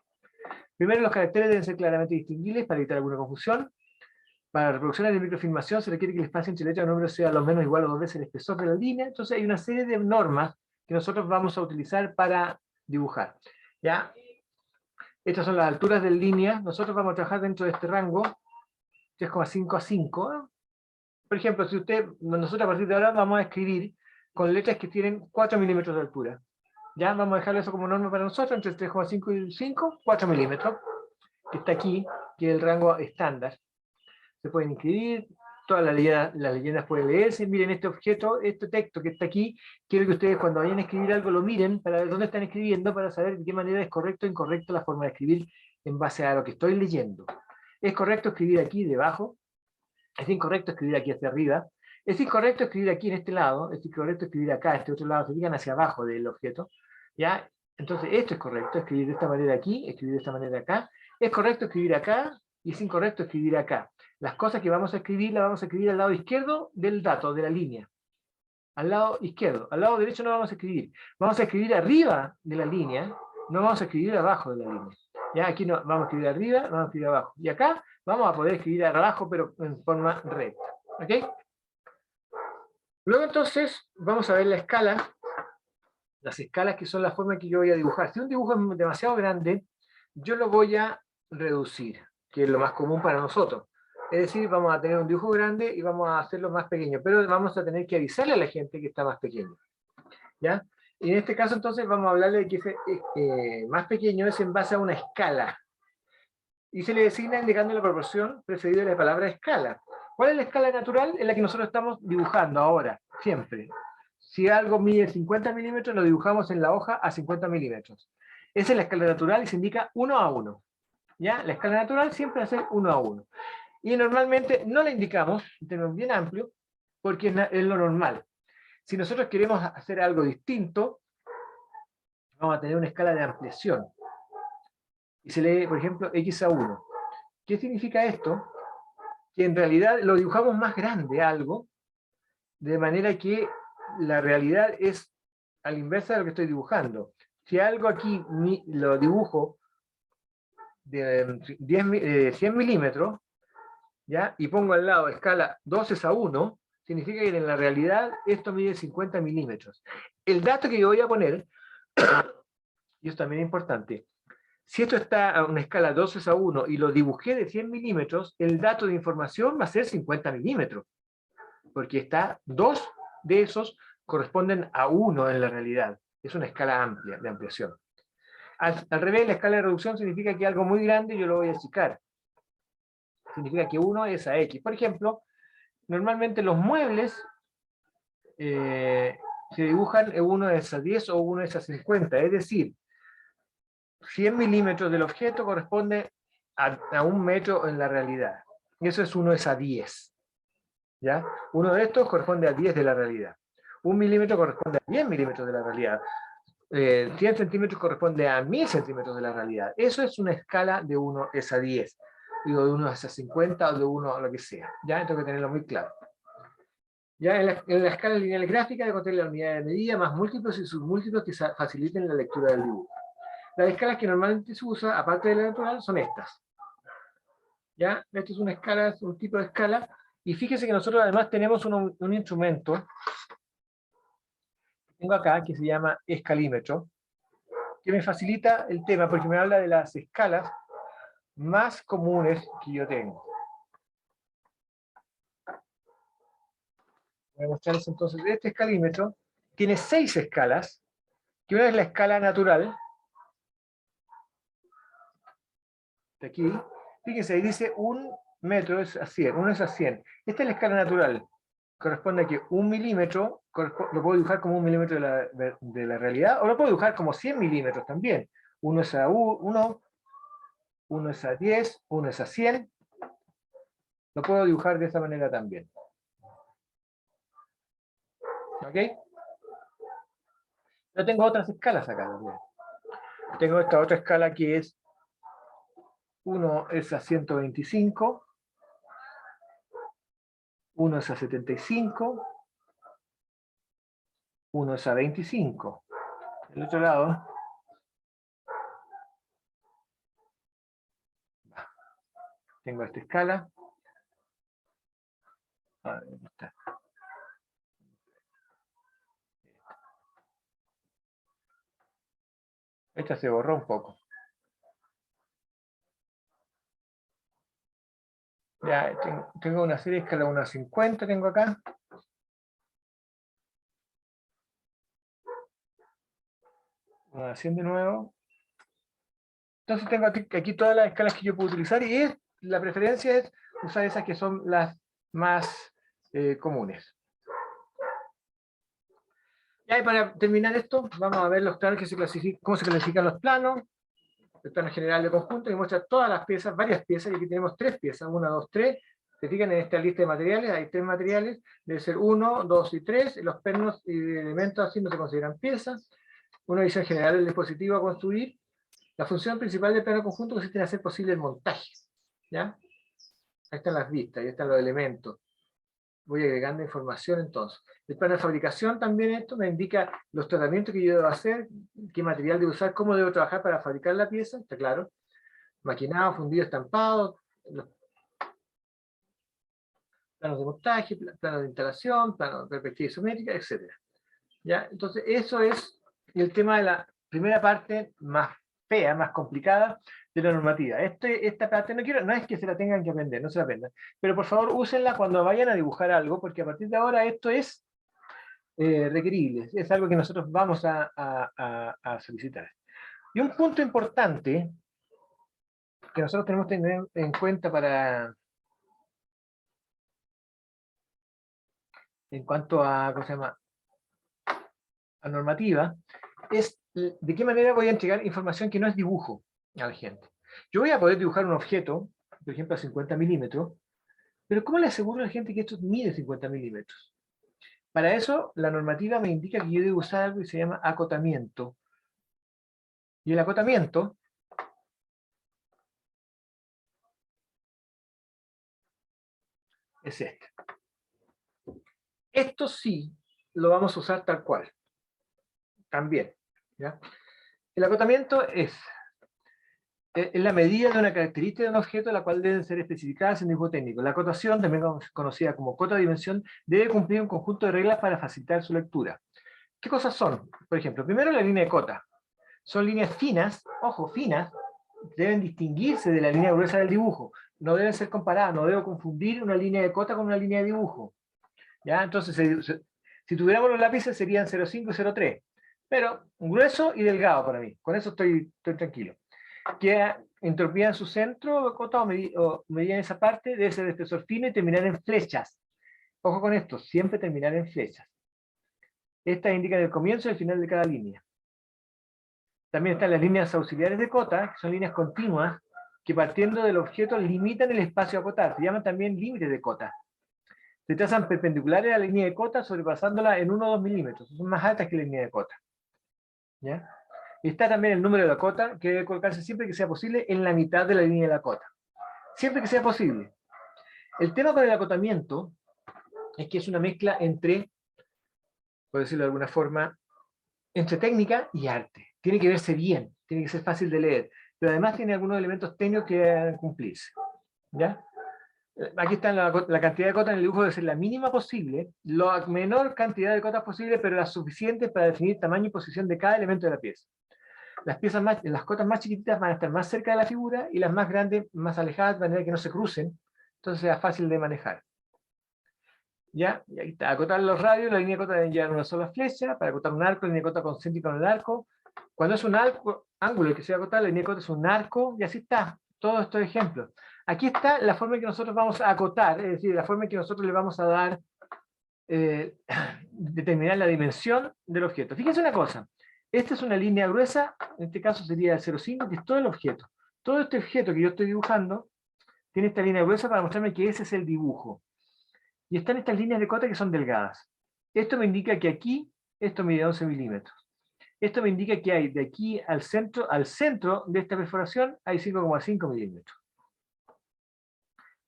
Primero, los caracteres deben ser claramente distinguibles para evitar alguna confusión. Para reproducciones de microfilmación se requiere que el espacio entre letra y número sea lo menos igual o 2 veces el espesor de la línea. Entonces hay una serie de normas que nosotros vamos a utilizar para dibujar. ¿Ya? Estas son las alturas de línea. Nosotros vamos a trabajar dentro de este rango 3,5 a 5. Por ejemplo, nosotros a partir de ahora vamos a escribir con letras que tienen 4 milímetros de altura. ¿Ya? Vamos a dejarlo eso como norma para nosotros, entre 3,5 y 5, 4 milímetros, que está aquí, que es el rango estándar. Se pueden inscribir, todas las leyendas pueden leerse. Miren este objeto, este texto que está aquí, quiero que ustedes cuando vayan a escribir algo lo miren para ver dónde están escribiendo, para saber de qué manera es correcto o incorrecto la forma de escribir en base a lo que estoy leyendo. ¿Es correcto escribir aquí debajo? ¿Es incorrecto escribir aquí hacia arriba? ¿Es incorrecto escribir aquí en este lado? ¿Es incorrecto escribir acá, este otro lado? Se fijan hacia abajo del objeto. ¿Ya? Entonces esto es correcto, escribir de esta manera aquí, escribir de esta manera acá. Es correcto escribir acá y es incorrecto escribir acá. Las cosas que vamos a escribir las vamos a escribir al lado izquierdo del dato, de la línea. Al lado izquierdo. Al lado derecho no vamos a escribir. Vamos a escribir arriba de la línea, no vamos a escribir abajo de la línea. Ya aquí no, vamos a escribir arriba, vamos a escribir abajo. Y acá vamos a poder escribir abajo, pero en forma recta. ¿Ok? Luego entonces vamos a ver la escala. Las escalas, que son la forma en que yo voy a dibujar. Si un dibujo es demasiado grande, yo lo voy a reducir, que es lo más común para nosotros. Es decir, vamos a tener un dibujo grande y vamos a hacerlo más pequeño, pero vamos a tener que avisarle a la gente que está más pequeño. ¿Ya? Y en este caso entonces vamos a hablarle de que ese más pequeño es en base a una escala. Y se le designa indicando la proporción precedida de la palabra escala. ¿Cuál es la escala natural? Es la que nosotros estamos dibujando ahora, siempre. Si algo mide 50 milímetros, lo dibujamos en la hoja a 50 milímetros. Esa es la escala natural y se indica 1 a 1. ¿Ya? La escala natural siempre va a ser 1 a 1. Y normalmente no la indicamos, tenemos bien amplio, porque es lo normal. Si nosotros queremos hacer algo distinto, vamos a tener una escala de ampliación. Y se lee, por ejemplo, x a 1. ¿Qué significa esto? Que en realidad lo dibujamos más grande algo, de manera que la realidad es a la inversa de lo que estoy dibujando. Si algo aquí lo dibujo de 100 milímetros, ¿ya? Y pongo al lado escala 12 a 1, significa que en la realidad esto mide 50 milímetros. El dato que yo voy a poner, y esto también es importante, si esto está a una escala 12 a 1 y lo dibujé de 100 milímetros, el dato de información va a ser 50 milímetros, porque está 2 de esos corresponden a 1 en la realidad. Es una escala amplia, de ampliación. Al revés, la escala de reducción significa que algo muy grande yo lo voy a achicar. Significa que 1 es a X. Por ejemplo, normalmente los muebles se dibujan en 1:10 o 1:50, es decir, 100 milímetros del objeto corresponde a 1 metro en la realidad. Eso es 1:10. ¿Ya? Uno de estos corresponde a 10 de la realidad. 1 milímetro corresponde a 10 milímetros de la realidad. 100 centímetros corresponde a 1000 centímetros de la realidad. Eso es una escala de 1:10. Digo, de 1:50 o de 1 a lo que sea. ¿Ya? Tengo que tenerlo muy claro. Ya en la escala lineal gráfica de contener la unidad de medida más múltiplos y submúltiplos que faciliten la lectura del dibujo. Las escalas que normalmente se usan, aparte de la natural, son estas. ¿Ya? Esta es una escala, es un tipo de escala. Y fíjese que nosotros además tenemos un instrumento, que tengo acá, que se llama escalímetro, que me facilita el tema porque me habla de las escalas más comunes que yo tengo. Voy a mostrarles entonces, este escalímetro tiene 6 escalas, que una es la escala natural, de aquí, fíjense, ahí dice 1 metro es a 100, 1 es a 100. Esta es la escala natural, corresponde a que 1 milímetro, lo puedo dibujar como 1 milímetro de la realidad, o lo puedo dibujar como 100 milímetros también. 1 es a 1, 1 es a 10, 1 es a 100. Lo puedo dibujar de esta manera también. ¿Ok? Yo tengo otras escalas acá también. Tengo esta otra escala que es 1 es a 125, 1 es a 75, 1 es a 25. Del otro lado, tengo esta escala. A ver, ¿dónde está? Esta se borró un poco. Ya, tengo una serie de escala 1:50, tengo acá. Una 100 de nuevo. Entonces tengo aquí todas las escalas que yo puedo utilizar y la preferencia es usar esas que son las más comunes. Ya, y para terminar esto, vamos a ver los planos que cómo se clasifican los planos. El plano general de conjunto que muestra todas las piezas, varias piezas, y aquí tenemos 3 piezas, 1, 2, 3. Se fijan en esta lista de materiales, hay 3 materiales, debe ser 1, 2 y 3. Los pernos y elementos así no se consideran piezas. Una visión general del dispositivo a construir. La función principal del plano conjunto consiste en hacer posible el montaje. ¿Ya? Ahí están las vistas, ahí están los elementos. Voy agregando información entonces. El plano de fabricación también esto me indica los tratamientos que yo debo hacer, qué material debo usar, cómo debo trabajar para fabricar la pieza, está claro. Maquinado, fundido, estampado, los planos de montaje, planos de instalación, planos de perspectiva isométrica, etc. ¿Ya? Entonces eso es el tema de la primera parte más fea, más complicada de la normativa. Esta parte no es que se la tengan que aprender, no se la aprendan, pero por favor úsenla cuando vayan a dibujar algo, porque a partir de ahora esto es requerible, es algo que nosotros vamos a solicitar. Y un punto importante que nosotros tenemos que tener en cuenta en cuanto a, ¿cómo se llama?, a normativa, es de qué manera voy a entregar información que no es dibujo a la gente. Yo voy a poder dibujar un objeto, por ejemplo a 50 milímetros, pero ¿cómo le aseguro a la gente que esto mide 50 milímetros? Para eso, la normativa me indica que yo debo usar algo que se llama acotamiento. Y el acotamiento es este. Esto sí lo vamos a usar tal cual. También. ¿Ya? El acotamiento es la medida de una característica de un objeto, la cual deben ser especificadas en dibujo técnico. La acotación, también conocida como cota de dimensión, debe cumplir un conjunto de reglas para facilitar su lectura. ¿Qué cosas son? Por ejemplo, primero la línea de cota. Son líneas finas, ojo, finas, deben distinguirse de la línea gruesa del dibujo. No deben ser comparadas, no debo confundir una línea de cota con una línea de dibujo. ¿Ya? Entonces, si tuviéramos los lápices serían 0,5 y 0,3. Pero grueso y delgado para mí. Con eso estoy tranquilo. Que entropía en su centro, cota o medida en esa parte, debe ser de espesor fino y terminar en flechas. Ojo con esto, siempre terminar en flechas. Estas indican el comienzo y el final de cada línea. También están las líneas auxiliares de cota, que son líneas continuas, que partiendo del objeto limitan el espacio a acotar. Se llaman también límites de cota. Se trazan perpendiculares a la línea de cota, sobrepasándola en 1 o 2 milímetros. Son más altas que la línea de cota. ¿Ya? Y está también el número de la cota, que debe colocarse siempre que sea posible en la mitad de la línea de la cota. Siempre que sea posible. El tema con el acotamiento es que es una mezcla entre, por decirlo de alguna forma, entre técnica y arte. Tiene que verse bien, tiene que ser fácil de leer, pero además tiene algunos elementos técnicos que deben cumplirse. ¿Ya? Aquí está la cantidad de cotas en el dibujo, debe ser la mínima posible, la menor cantidad de cotas posible, pero las suficientes para definir tamaño y posición de cada elemento de la pieza. Las cotas más chiquititas van a estar más cerca de la figura y las más grandes más alejadas, de manera que no se crucen, entonces sea fácil de manejar. ¿Ya? Y ahí está, acotar los radios, la línea de cota deben llevar una sola flecha, para acotar un arco, la línea de cota concéntrica con el arco. Cuando es un ángulo el que se va a acotar, la línea de cota es un arco, y así está, todos estos ejemplos. Aquí está la forma en que nosotros vamos a acotar, es decir, la forma en que nosotros le vamos a dar, determinar la dimensión del objeto. Fíjense una cosa, esta es una línea gruesa, en este caso sería el 0,5, que es todo el objeto. Todo este objeto que yo estoy dibujando, tiene esta línea gruesa para mostrarme que ese es el dibujo. Y están estas líneas de cota que son delgadas. Esto me indica que aquí, esto mide 11 milímetros. Esto me indica que hay de aquí al centro de esta perforación, hay 5,5 milímetros.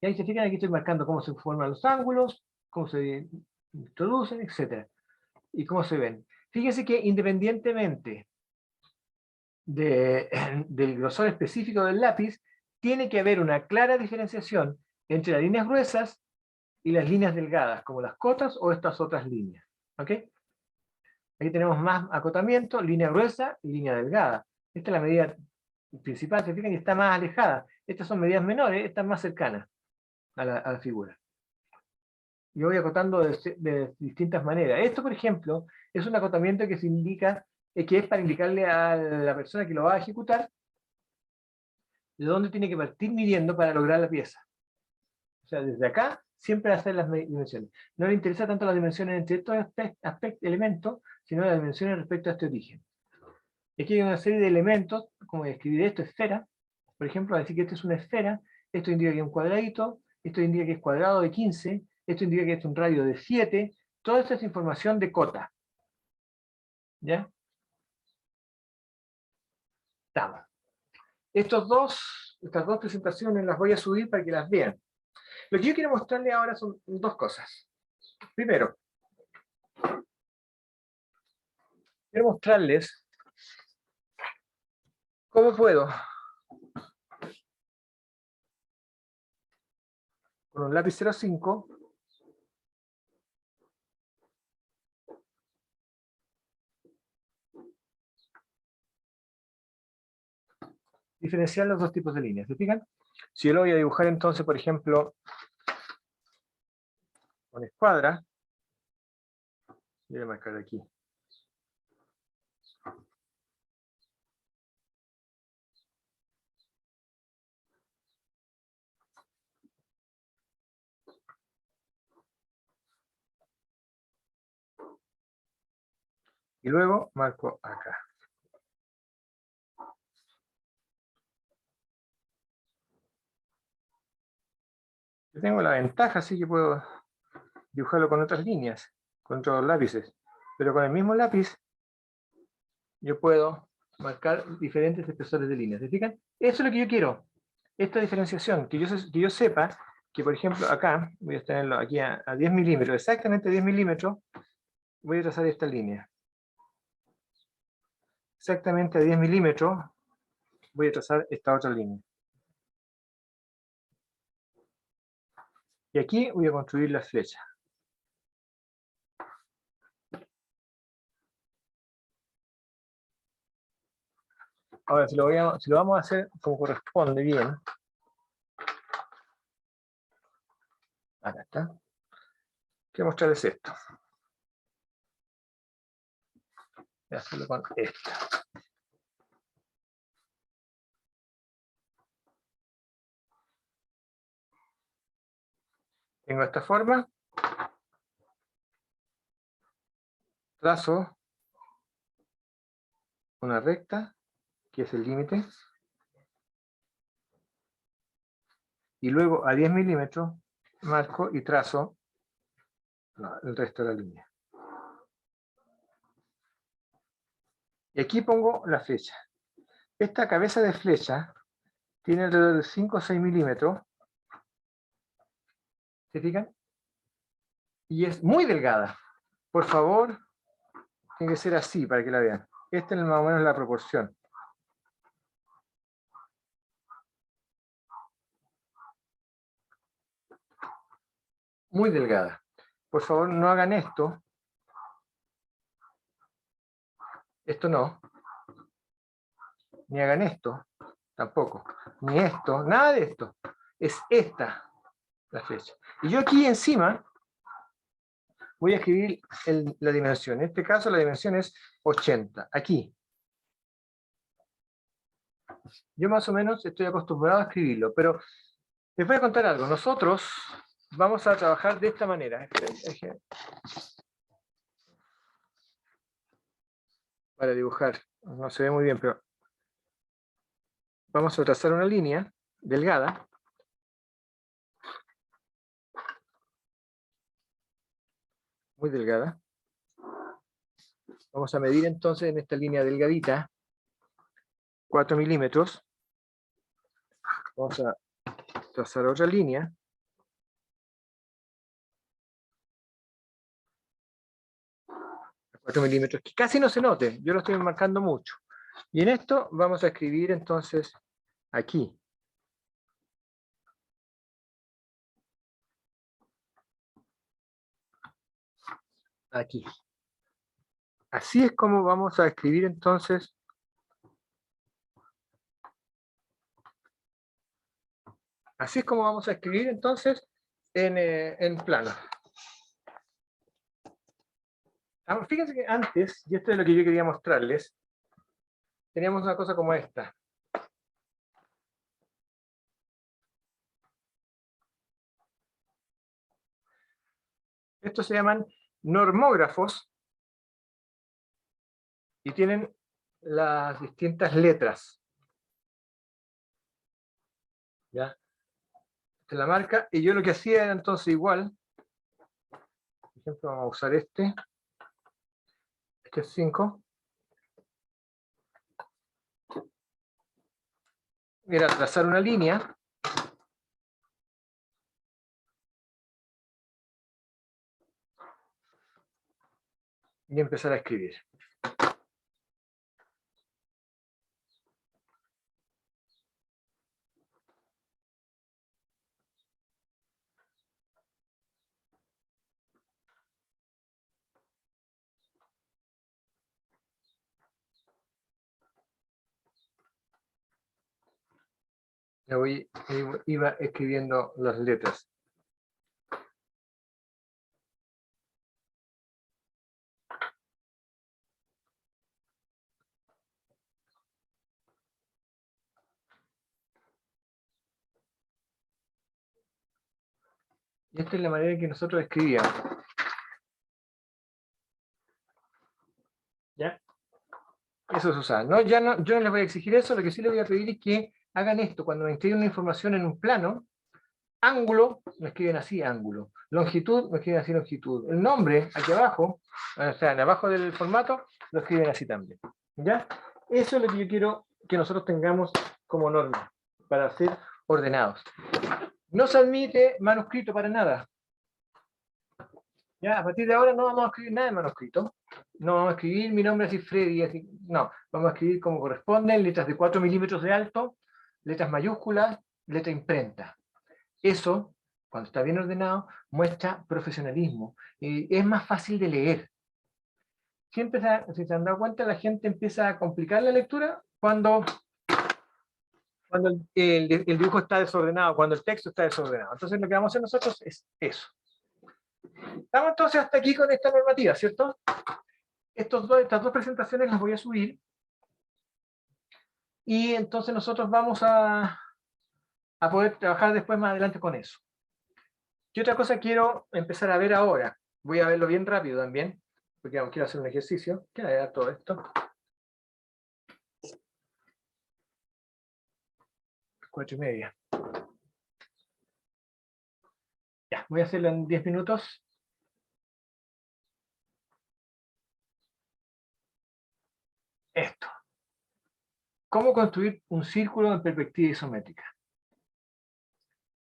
Y ahí se fijan, aquí estoy marcando cómo se forman los ángulos, cómo se introducen, etc. Y cómo se ven. Fíjense que independientemente del grosor específico del lápiz, tiene que haber una clara diferenciación entre las líneas gruesas y las líneas delgadas, como las cotas o estas otras líneas. ¿Ok? Aquí tenemos más acotamiento, línea gruesa y línea delgada. Esta es la medida principal, se fijan, y está más alejada. Estas son medidas menores, están más cercanas a la figura. Y voy acotando de distintas maneras. Esto, por ejemplo, es un acotamiento que se indica, que es para indicarle a la persona que lo va a ejecutar de dónde tiene que partir midiendo para lograr la pieza. O sea, desde acá siempre hacer las dimensiones. No le interesa tanto las dimensiones entre estos elementos, sino las dimensiones respecto a este origen. Aquí hay una serie de elementos, como escribir esto, esfera, por ejemplo, decir que esto es una esfera, esto indica que es un cuadradito, esto indica que es cuadrado de 15, esto indica que es un radio de 7, toda esta es información de cota. ¿Ya? Estamos. Estas dos presentaciones las voy a subir para que las vean. Lo que yo quiero mostrarles ahora son dos cosas. Primero, quiero mostrarles cómo puedo, con un lápiz 0,5, diferenciar los dos tipos de líneas. ¿Se fijan? Si yo lo voy a dibujar entonces, por ejemplo, con escuadra, voy a marcar aquí. Y luego marco acá. Yo tengo la ventaja, así que puedo dibujarlo con otras líneas, con otros lápices. Pero con el mismo lápiz, yo puedo marcar diferentes espesores de líneas. ¿Se fijan? Eso es lo que yo quiero. Esta diferenciación, que yo sepa que, por ejemplo, acá, voy a tenerlo aquí a 10 milímetros, exactamente 10 milímetros, voy a trazar esta línea. Exactamente a 10 milímetros, voy a trazar esta otra línea. Y aquí voy a construir la flecha. Ahora, si lo vamos a hacer como corresponde bien, acá está. Quiero mostrarles esto. Voy a hacerlo con esto. Tengo esta forma. trazo una recta, que es el límite, y luego a 10 milímetros marco y trazo el resto de la línea. Y aquí pongo la flecha. Esta cabeza de flecha tiene alrededor de 5 o 6 milímetros. ¿Se fijan? Y es muy delgada. Por favor, tiene que ser así para que la vean. Esta es más o menos la proporción. Muy delgada. Por favor, no hagan esto. Esto no. Ni hagan esto. Tampoco. Ni esto. Nada de esto. Es esta la flecha. Y yo aquí encima voy a escribir la dimensión. En este caso la dimensión es 80. Aquí. Yo más o menos estoy acostumbrado a escribirlo, pero les voy a contar algo. Nosotros vamos a trabajar de esta manera. Para dibujar. No se ve muy bien, pero vamos a trazar una línea delgada. Muy delgada. Vamos a medir entonces en esta línea delgadita 4 milímetros. Vamos a trazar otra línea. A 4 milímetros, que casi no se note, yo lo estoy marcando mucho. Y en esto vamos a escribir entonces aquí. Aquí. Así es como vamos a escribir entonces en plano. Fíjense que antes, y esto es lo que yo quería mostrarles, teníamos una cosa como esta. Estos se llaman normógrafos y tienen las distintas letras. ¿Ya? Esta es la marca, y yo lo que hacía era entonces igual. Por ejemplo, vamos a usar este. Este es 5. Era trazar una línea. Y empezar a escribir. Iba escribiendo las letras. Y esta es la manera en que nosotros escribíamos. ¿Ya? Eso se usa. ¿No? Yo no les voy a exigir eso, lo que sí les voy a pedir es que hagan esto. Cuando me escriben una información en un plano, ángulo, me escriben así, ángulo. Longitud, me escriben así, longitud. El nombre, aquí abajo, o sea, en abajo del formato, lo escriben así también. ¿Ya? Eso es lo que yo quiero que nosotros tengamos como norma, para ser ordenados. No se admite manuscrito para nada. Ya, a partir de ahora no vamos a escribir nada en manuscrito. No vamos a escribir mi nombre así, Freddy, así. No, vamos a escribir como corresponden, letras de 4 milímetros de alto, letras mayúsculas, letra imprenta. Eso, cuando está bien ordenado, muestra profesionalismo. Es más fácil de leer. Siempre, si se han dado cuenta, la gente empieza a complicar la lectura cuando el dibujo está desordenado, cuando el texto está desordenado. Entonces lo que vamos a hacer nosotros es eso. Estamos entonces hasta aquí con esta normativa, ¿cierto? Estas dos presentaciones las voy a subir. Y entonces nosotros vamos a poder trabajar después más adelante con eso. ¿Qué otra cosa quiero empezar a ver ahora? Voy a verlo bien rápido también, porque quiero hacer un ejercicio. Quiero agregar todo esto. 4:30. Ya, voy a hacerlo en 10 minutos. Esto. ¿Cómo construir un círculo en perspectiva isométrica?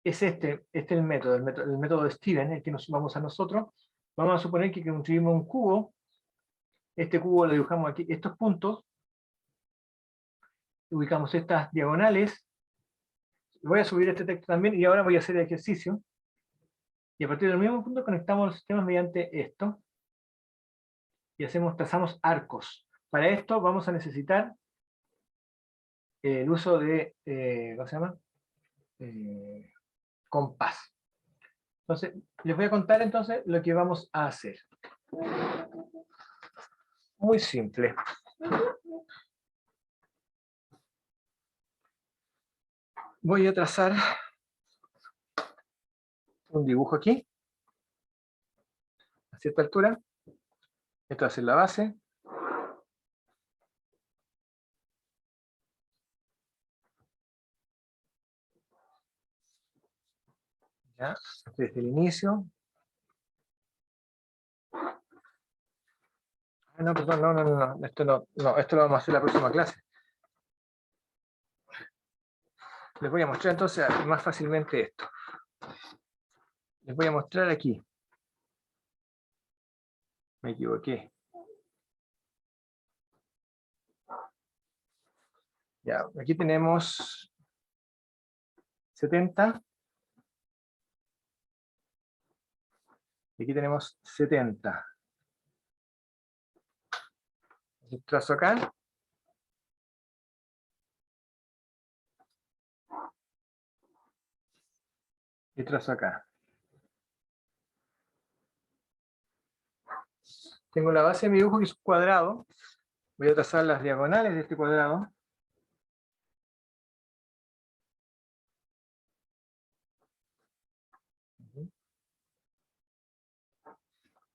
Es este es el método de Steven, el que nos vamos a nosotros. Vamos a suponer que construimos un cubo. Este cubo lo dibujamos aquí, estos puntos. Ubicamos estas diagonales. Voy a subir este texto también y ahora voy a hacer el ejercicio. Y a partir del mismo punto conectamos los sistemas mediante esto. Y trazamos arcos. Para esto vamos a necesitar el uso de, ¿cómo se llama? Compás. Entonces, les voy a contar entonces lo que vamos a hacer. Muy simple. Voy a trazar un dibujo aquí, a cierta altura. Esto va a ser la base. Ya, desde el inicio. No, perdón, no. Esto esto lo vamos a hacer en la próxima clase. Les voy a mostrar entonces más fácilmente esto. Les voy a mostrar aquí. Me equivoqué. Ya, aquí tenemos 70. Y aquí tenemos 70. Trazo acá. Y trazo acá. Tengo la base de mi dibujo que es un cuadrado. Voy a trazar las diagonales de este cuadrado.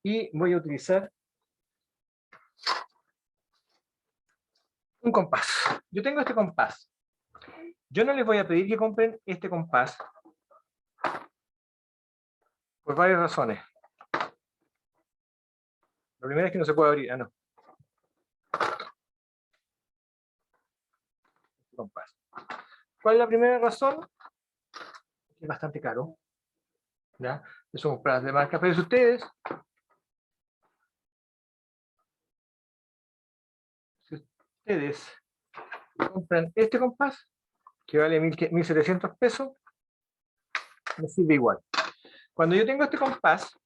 Y voy a utilizar un compás. Yo tengo este compás. Yo no les voy a pedir que compren este compás por varias razones. La primera es que no se puede abrir. Ah, no. Este compás. ¿Cuál es la primera razón? Es bastante caro. ¿Ya? Eso es compras de marca. Pero si ustedes compran este compás, que vale 1.700 pesos, me sirve igual. Cuando yo tengo este compás,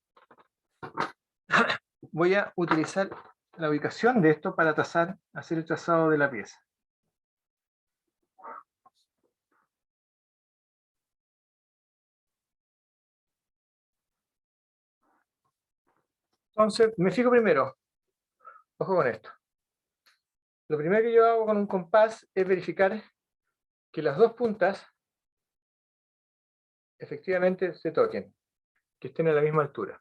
voy a utilizar la ubicación de esto para hacer el trazado de la pieza. Entonces, me fijo primero. Ojo con esto. Lo primero que yo hago con un compás es verificar que las dos puntas efectivamente se toquen, que estén a la misma altura.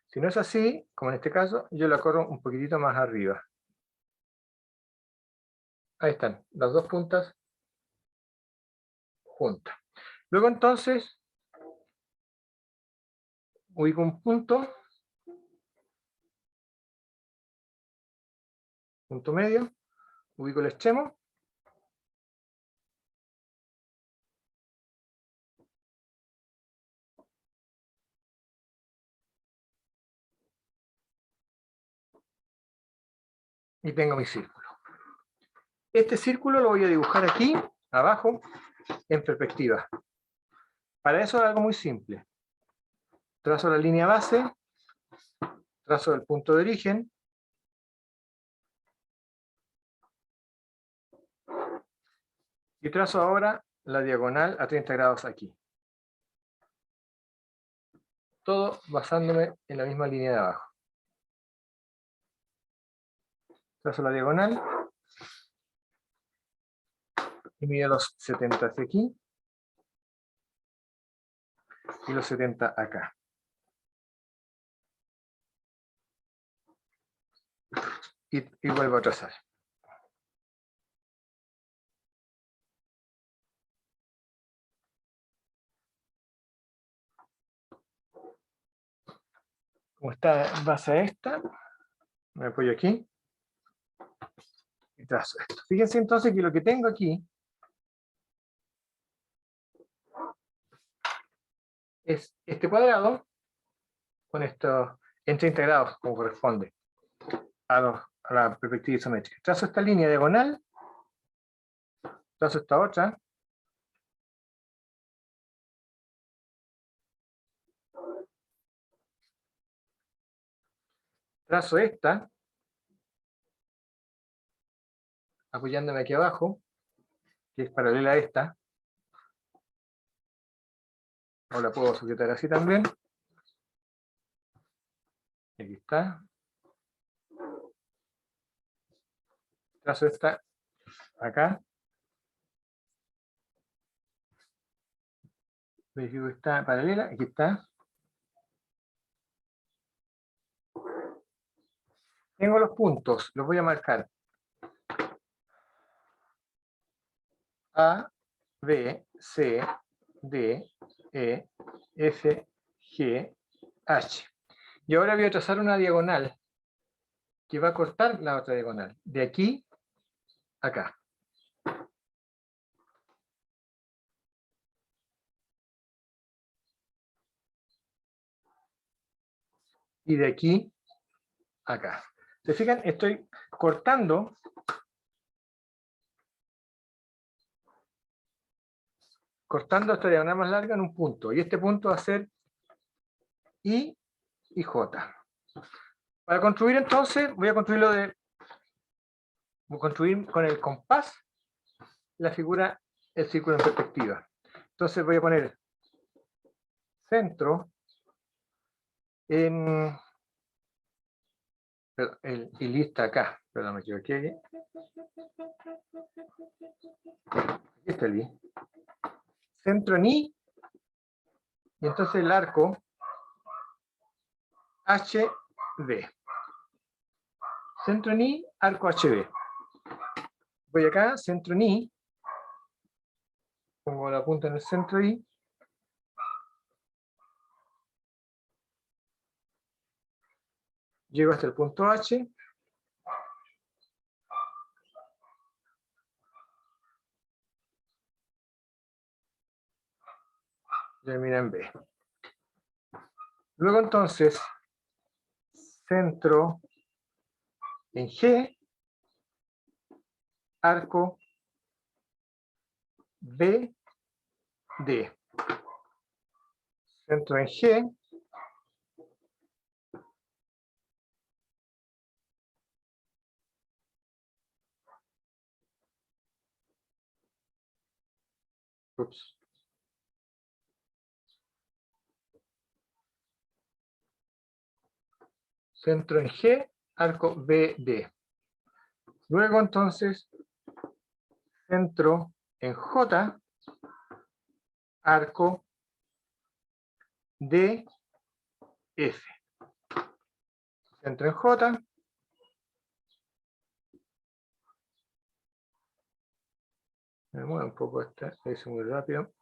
Si no es así, como en este caso, yo la corro un poquitito más arriba. Ahí están, las dos puntas juntas. Luego entonces, ubico un punto medio, ubico el extremo, y tengo mi círculo. Este círculo lo voy a dibujar aquí, abajo, en perspectiva. Para eso es algo muy simple. Trazo la línea base, trazo el punto de origen, y trazo ahora la diagonal a 30 grados aquí. Todo basándome en la misma línea de abajo. Trazo la diagonal y mido los 70 hacia aquí y los 70 acá. y vuelvo a trazar. Como está en base a esta, me apoyo aquí y trazo esto. Fíjense entonces que lo que tengo aquí es este cuadrado con estos en 30 grados, como corresponde a la perspectiva isométrica. Trazo esta línea diagonal, trazo esta otra, trazo esta, apoyándome aquí abajo, que es paralela a esta, o la puedo sujetar así también. Aquí está. Trazo esta acá. Verifico que está paralela, aquí está. Tengo los puntos, los voy a marcar. A, B, C, D, E, F, G, H. Y ahora voy a trazar una diagonal que va a cortar la otra diagonal, de aquí a acá. Y de aquí a acá. ¿Se fijan? Estoy cortando esta diagonal más larga en un punto. Y este punto va a ser I y J. Para construir entonces, voy a construir con el compás la figura, el círculo en perspectiva. Entonces voy a poner centro en... el lista acá, perdón, me equivoqué. Aquí está el I. Centro en I, y entonces el arco HB. Centro en I, arco HB. Voy acá, centro en I, pongo la punta en el centro I, llego hasta el punto H, termina en B. Luego entonces, centro en G, arco B, D. Centro en G, ups. Centro en G, arco BD. Luego entonces, centro en J, arco DF. Centro en J. Me muevo un poco esta, lo hice muy rápido.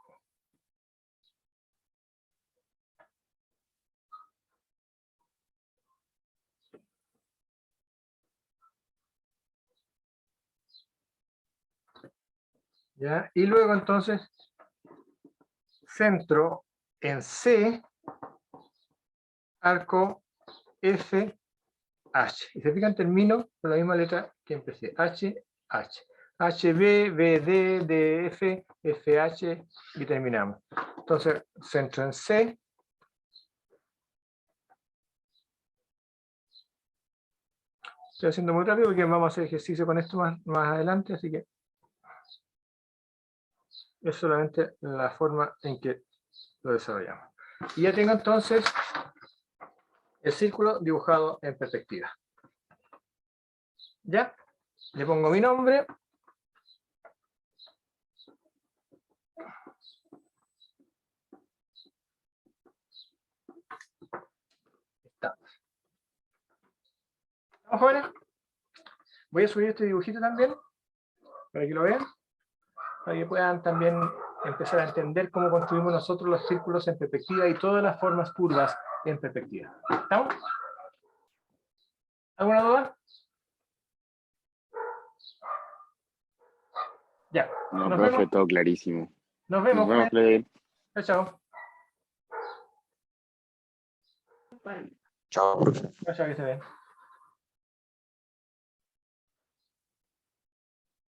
¿Ya? Y luego entonces, centro en C, arco F, H. Y se fijan, termino con la misma letra que empecé. H, H. HB, BD, DF, FH y terminamos. Entonces, centro en C. Estoy haciendo muy rápido porque vamos a hacer ejercicio con esto más adelante, así que es solamente la forma en que lo desarrollamos. Y ya tengo entonces el círculo dibujado en perspectiva. ¿Ya? Le pongo mi nombre. Estamos. ¿Estamos jóvenes? Voy a subir este dibujito también, para que lo vean, para que puedan también empezar a entender cómo construimos nosotros los círculos en perspectiva y todas las formas curvas en perspectiva. ¿Estamos? ¿Alguna duda? Ya. No, Nos profe, vemos. todo clarísimo. Nos Nos vemos. vemos, Freddy. Chao, chao. Chao, profe. Chao, chao, que esté bien.